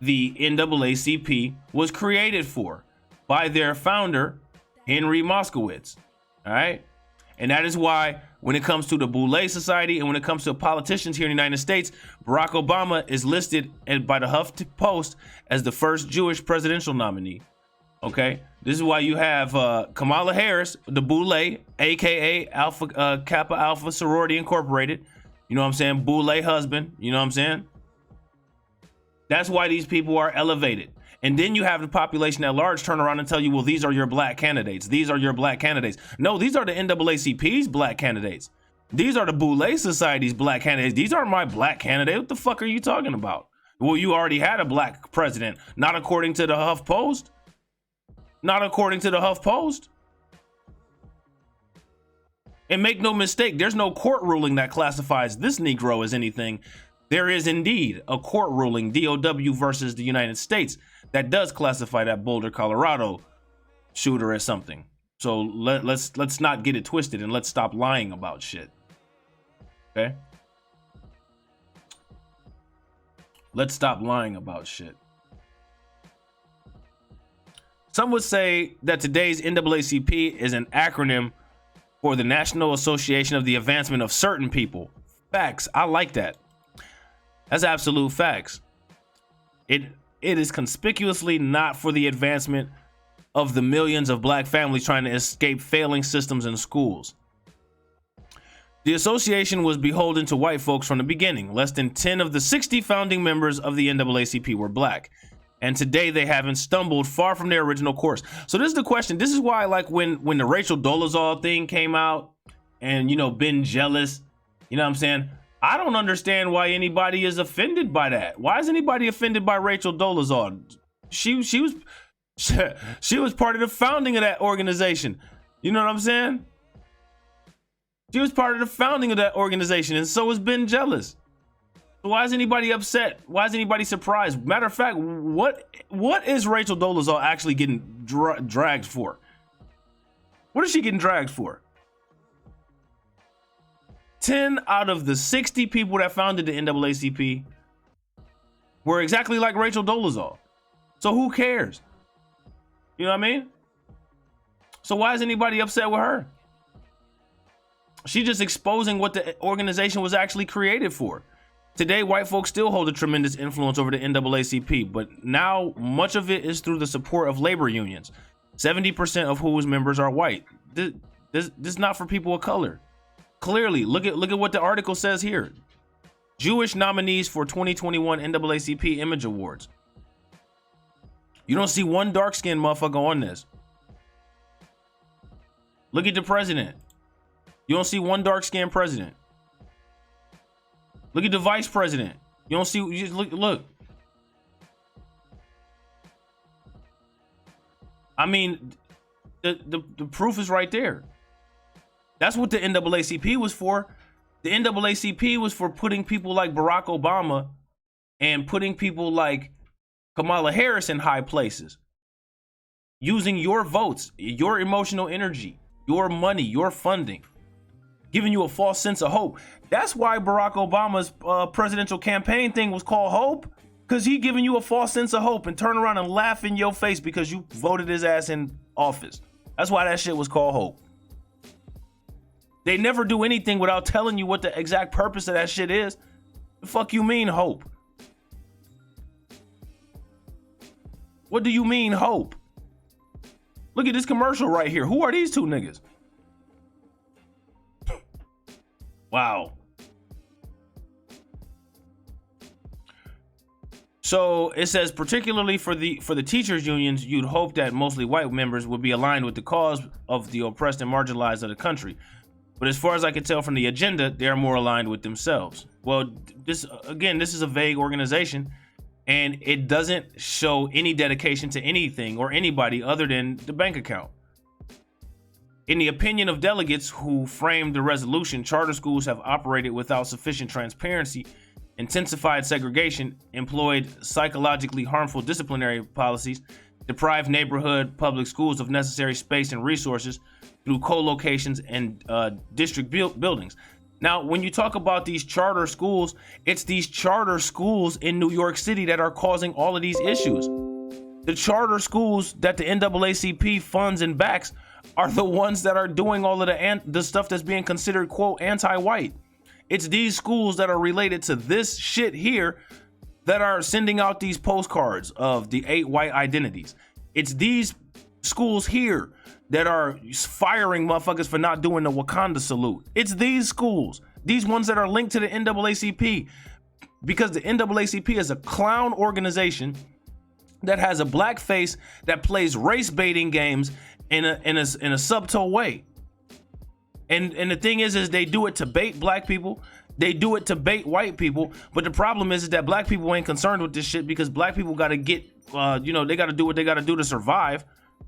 the NAACP was created for. by their founder, Henry Moskowitz. All right. And that is why when it comes to the Boule Society and when it comes to politicians here in the United States, Barack Obama is listed by the HuffPost as the first Jewish presidential nominee. Okay. This is why you have Kamala Harris, the Boule, aka Alpha Kappa Alpha Sorority Incorporated. You know what I'm saying? Boule husband. You know what I'm saying? That's why these people are elevated. And then you have the population at large turn around and tell you, well, these are your black candidates. These are your black candidates. No, these are the NAACP's black candidates. These are the Boule Society's black candidates. These aren't my black candidates. What the fuck are you talking about? Well, you already had a black president. Not according to the HuffPost. Not according to the HuffPost. And make no mistake, there's no court ruling that classifies this Negro as anything. There is indeed a court ruling, DOW versus the United States, that does classify that Boulder, Colorado shooter as something. So let's not get it twisted and let's stop lying about shit. Okay? Let's stop lying about shit. Some would say that today's NAACP is an acronym for the National Association of the Advancement of Certain People. Facts. I like that. That's absolute facts. It is conspicuously not for the advancement of the millions of black families trying to escape failing systems in schools. The association was beholden to white folks from the beginning. Less than 10 of the 60 founding members of the NAACP were black. And today they haven't stumbled far from their original course. So this is the question. This is why, like, when the Rachel Dolezal thing came out and, you know, been jealous, you know what I'm saying? I don't understand why anybody is offended by that. Why is anybody offended by Rachel Dolezal? She was part of the founding of that organization. You know what I'm saying? She was part of the founding of that organization, and so has Ben jealous. So why is anybody upset? Why is anybody surprised? Matter of fact, what is Rachel Dolezal actually getting dragged for? What is she getting dragged for? 10 out of the 60 people that founded the NAACP were exactly like Rachel Dolezal. So who cares? You know what I mean? So why is anybody upset with her? She's just exposing what the organization was actually created for. Today, white folks still hold a tremendous influence over the NAACP, but now much of it is through the support of labor unions, 70% of whose members are white. This is not for people of color. Clearly, look at what the article says here. Jewish nominees for 2021 NAACP Image Awards. You don't see one dark-skinned motherfucker on this. Look at the president. You don't see one dark-skinned president. Look at the vice president. You don't see, you just look. I mean, the proof is right there. That's what the NAACP was for. The NAACP was for putting people like Barack Obama and putting people like Kamala Harris in high places. Using your votes, your emotional energy, your money, your funding, giving you a false sense of hope. That's why Barack Obama's presidential campaign thing was called Hope, because he giving you a false sense of hope and turn around and laugh in your face because you voted his ass in office. That's why that shit was called Hope. They never do anything without telling you what the exact purpose of that shit is. The fuck you mean hope? What do you mean hope? Look at this commercial right here. Who are these two niggas? Wow. So it says, particularly for the teachers unions, you'd hope that mostly white members would be aligned with the cause of the oppressed and marginalized of the country. But as far as I can tell from the agenda, they are more aligned with themselves. Well, this is a vague organization, and it doesn't show any dedication to anything or anybody other than the bank account. In the opinion of delegates who framed the resolution, charter schools have operated without sufficient transparency, intensified segregation, employed psychologically harmful disciplinary policies, deprived neighborhood public schools of necessary space and resources through co-locations and district buildings. Now, when you talk about these charter schools, it's these charter schools in New York City that are causing all of these issues. The charter schools that the NAACP funds and backs are the ones that are doing all of the stuff that's being considered, quote, anti-white. It's these schools that are related to this shit here that are sending out these postcards of the 8 white identities. It's these schools here that are firing motherfuckers for not doing the Wakanda salute. It's these schools, these ones that are linked to the NAACP, because the NAACP is a clown organization that has a black face that plays race baiting games in a subtle way. And the thing is they do it to bait black people. They do it to bait white people. But the problem is that black people ain't concerned with this shit because black people got to get, they got to do what they got to do to survive.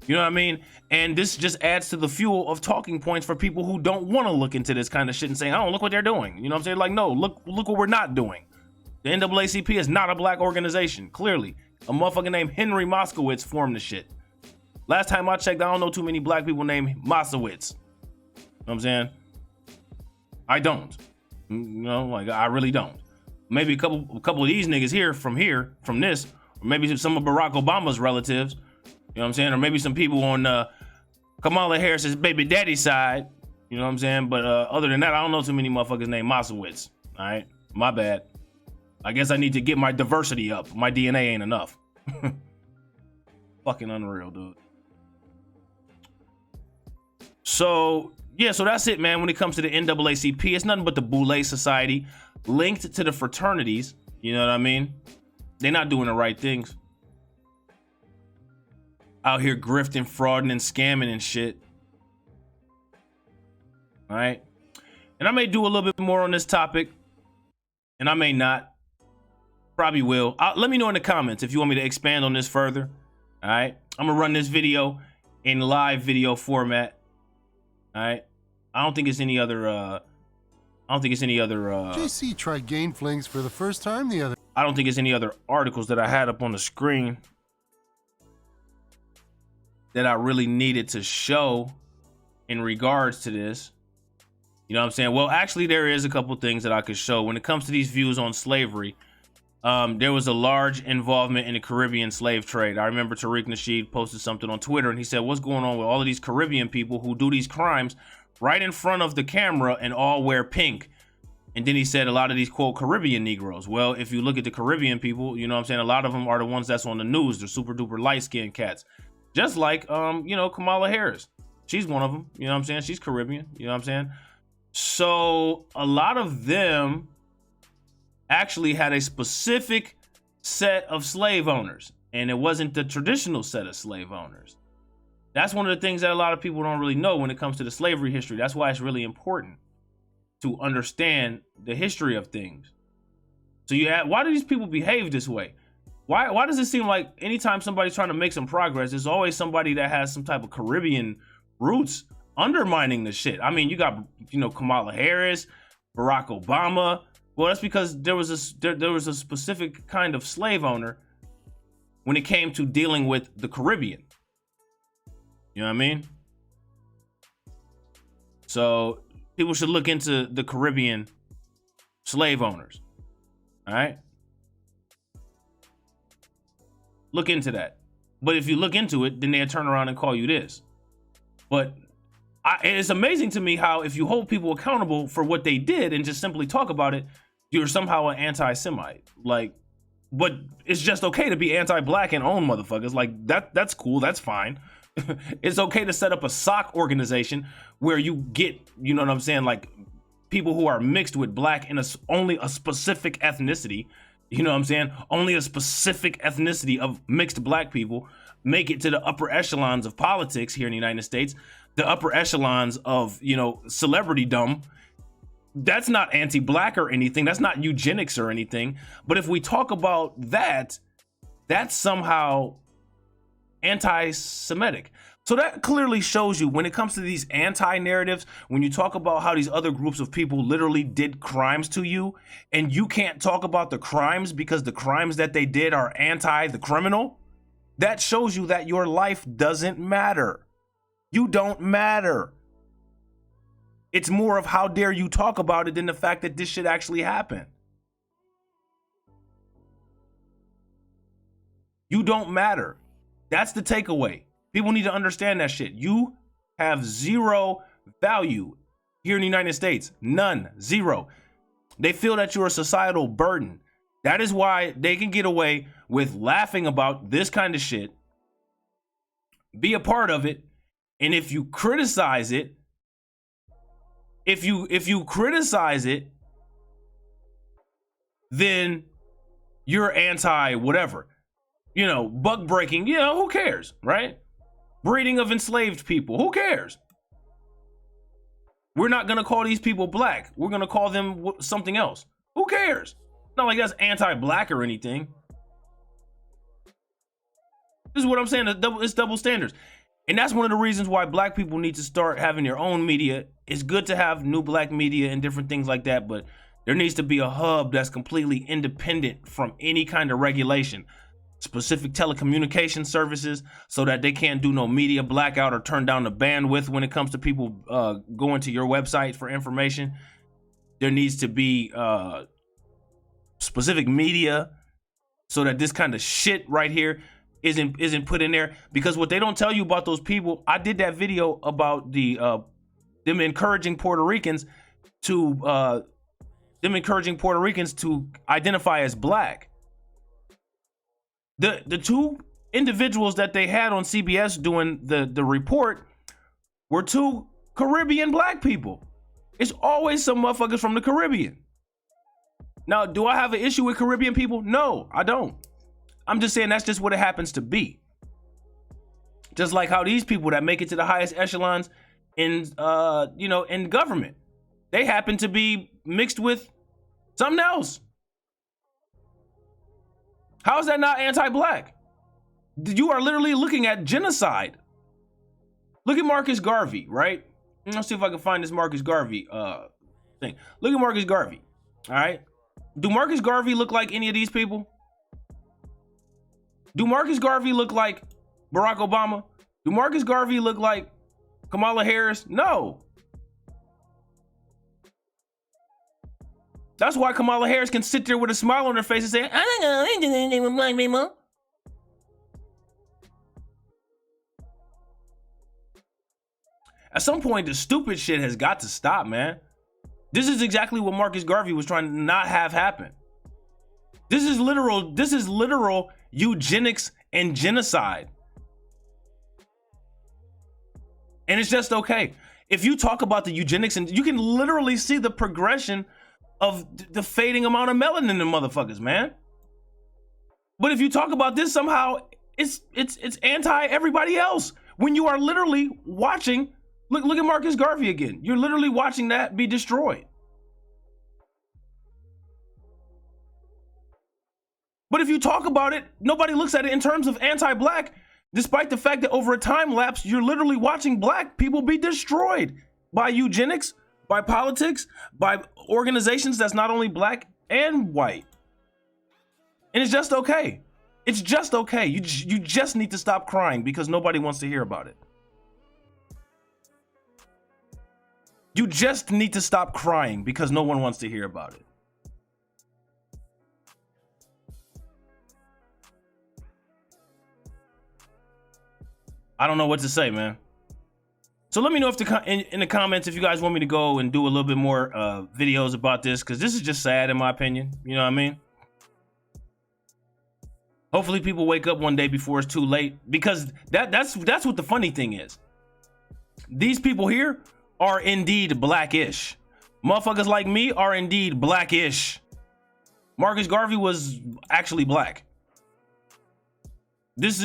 You know what I mean? And this just adds to the fuel of talking points for people who don't want to look into this kind of shit and say, oh, look what they're doing. You know what I'm saying? Like, no, look what we're not doing. The NAACP is not a black organization, clearly. A motherfucker named Henry Moskowitz formed the shit. Last time I checked, I don't know too many black people named Moskowitz. You know what I'm saying? I don't. You know, like, I really don't. Maybe a couple of these niggas from this, or maybe some of Barack Obama's relatives. You know what I'm saying? Or maybe some people on Kamala Harris's baby daddy side. You know what I'm saying? But other than that, I don't know too many motherfuckers named Moskowitz. All right? My bad. I guess I need to get my diversity up. My DNA ain't enough. Fucking unreal, dude. So, yeah, so that's it, man. When it comes to the NAACP, it's nothing but the Boule Society linked to the fraternities. You know what I mean? They're not doing the right things. Out here grifting, frauding, and scamming and shit. All right? And I may do a little bit more on this topic, and I may not. Probably will. Let me know in the comments if you want me to expand on this further. All right? I'm going to run this video in live video format. All right? I don't think it's any other JC tried gain flings for the first time the other. I don't think it's any other articles that I had up on the screen that I really needed to show in regards to this. You know what I'm saying? Well, actually, there is a couple things that I could show when it comes to these views on slavery. There was a large involvement in the Caribbean slave trade. I remember Tariq Nasheed posted something on Twitter and he said, what's going on with all of these Caribbean people who do these crimes right in front of the camera and all wear pink? And then he said a lot of these, quote, Caribbean Negroes. Well, if you look at the Caribbean people, you know what I'm saying? A lot of them are the ones that's on the news. They're super duper light skinned cats. Just like, Kamala Harris. She's one of them. You know what I'm saying? She's Caribbean. You know what I'm saying? So a lot of them actually had a specific set of slave owners, and it wasn't the traditional set of slave owners. That's one of the things that a lot of people don't really know when it comes to the slavery history. That's why it's really important to understand the history of things. So why do these people behave this way? Why does it seem like anytime somebody's trying to make some progress, there's always somebody that has some type of Caribbean roots undermining the shit? I mean, you got, Kamala Harris, Barack Obama. Well, that's because there was a specific kind of slave owner when it came to dealing with the Caribbean. You know what I mean? So people should look into the Caribbean slave owners. All right? Look into that. But if you look into it, then they'll turn around and call you this. But it's amazing to me how if you hold people accountable for what they did and just simply talk about it, you're somehow an anti-Semite. Like, but it's just okay to be anti-black and own motherfuckers. Like, that's cool. That's fine. It's okay to set up a sock organization where you get, you know what I'm saying, like people who are mixed with black in only a specific ethnicity. You know what I'm saying? Only a specific ethnicity of mixed black people make it to the upper echelons of politics here in the United States, the upper echelons of, celebritydom. That's not anti-black or anything. That's not eugenics or anything. But if we talk about that, that's somehow anti-Semitic. So that clearly shows you when it comes to these anti-narratives, when you talk about how these other groups of people literally did crimes to you, and you can't talk about the crimes because the crimes that they did are anti the criminal, that shows you that your life doesn't matter. You don't matter. It's more of how dare you talk about it than the fact that this shit actually happened. You don't matter. That's the takeaway. People need to understand that shit. You have zero value here in the United States. None. Zero. They feel that you're a societal burden. That is why they can get away with laughing about this kind of shit, be a part of it, and if you criticize it, if you criticize it, then you're anti whatever. You know, buck breaking, you know, who cares, right? Breeding of enslaved people, who cares? We're not gonna call these people black. We're gonna call them something else. Who cares? Not like that's anti-black or anything. This is what I'm saying. It's double standards. And that's one of the reasons why black people need to start having their own media. It's good to have new black media and different things like that, but there needs to be a hub that's completely independent from any kind of regulation. Specific telecommunication services so that they can't do no media blackout or turn down the bandwidth when it comes to people going to your website for information. There needs to be specific media so that this kind of shit right here isn't put in there, because what they don't tell you about those people, I did that video about the them encouraging Puerto Ricans to identify as black. The two individuals that they had on CBS doing the report were two Caribbean black people. It's always some motherfuckers from the Caribbean. Now, do I have an issue with Caribbean people? No, I don't. I'm just saying that's just what it happens to be. Just like how these people that make it to the highest echelons in in government, they happen to be mixed with something else. How is that not anti-black? You are literally looking at genocide. Look at Marcus Garvey, right? Let's see if I can find this Marcus Garvey thing. Look at Marcus Garvey, all right? Do Marcus Garvey look like any of these people? Do Marcus Garvey look like Barack Obama? Do Marcus Garvey look like Kamala Harris? No. That's why Kamala Harris can sit there with a smile on her face and say, I ain't doing anything with black people. At some point, the stupid shit has got to stop, man. This is exactly what Marcus Garvey was trying to not have happen. This is literal eugenics and genocide. And it's just okay. If you talk about the eugenics, and you can literally see the progression of the fading amount of melanin in the motherfuckers, man. But if you talk about this somehow, it's anti everybody else. When you are literally watching, look at Marcus Garvey again. You're literally watching that be destroyed. But if you talk about it, nobody looks at it in terms of anti-black, despite the fact that over a time lapse, you're literally watching black people be destroyed by eugenics, by politics, by organizations that's not only black and white. And it's just okay. It's just okay. You just need to stop crying because nobody wants to hear about it. You just need to stop crying because no one wants to hear about it. I don't know what to say, man. So let me know if in the comments if you guys want me to go and do a little bit more videos about this, because this is just sad in my opinion. You know what I mean? Hopefully people wake up one day before it's too late, because that's what the funny thing is. These people here are indeed blackish. Motherfuckers like me are indeed blackish. Marcus Garvey was actually black. This,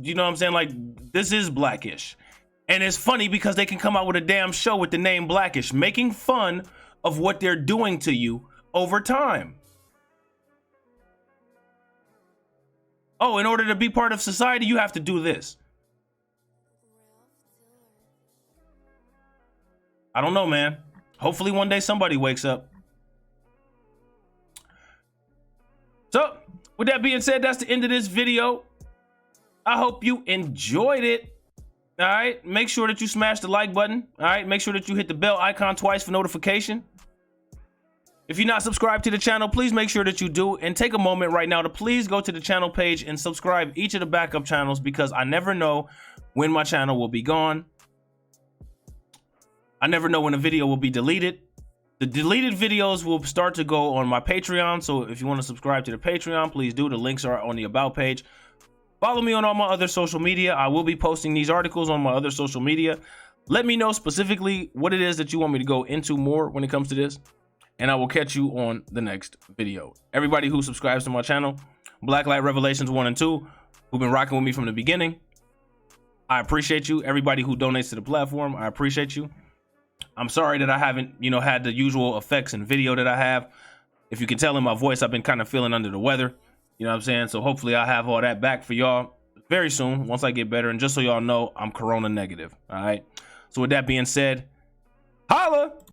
you know what I'm saying? Like, this is blackish. And it's funny because they can come out with a damn show with the name Blackish, making fun of what they're doing to you over time. Oh, in order to be part of society, you have to do this. I don't know, man. Hopefully one day somebody wakes up. So, with that being said, that's the end of this video. I hope you enjoyed it. All right, make sure that you smash the like button. All right, make sure that you hit the bell icon twice for notification. If you're not subscribed to the channel, please make sure that you do, and take a moment right now to please go to the channel page and subscribe each of the backup channels, because I never know when my channel will be gone. I never know when a video will be deleted. The deleted videos will start to go on my Patreon, so if you want to subscribe to the Patreon, please do. The links are on the About page. Follow me on all my other social media. I will be posting these articles on my other social media. Let me know specifically what it is that you want me to go into more when it comes to this, and I will catch you on the next video. Everybody who subscribes to my channel, Blacklight Revelations 1 and 2, who've been rocking with me from the beginning, I appreciate you. Everybody who donates to the platform, I appreciate you. I'm sorry that I haven't, had the usual effects and video that I have. If you can tell in my voice, I've been kind of feeling under the weather. You know what I'm saying? So hopefully I'll have all that back for y'all very soon once I get better. And just so y'all know, I'm corona negative. All right. So with that being said, holla!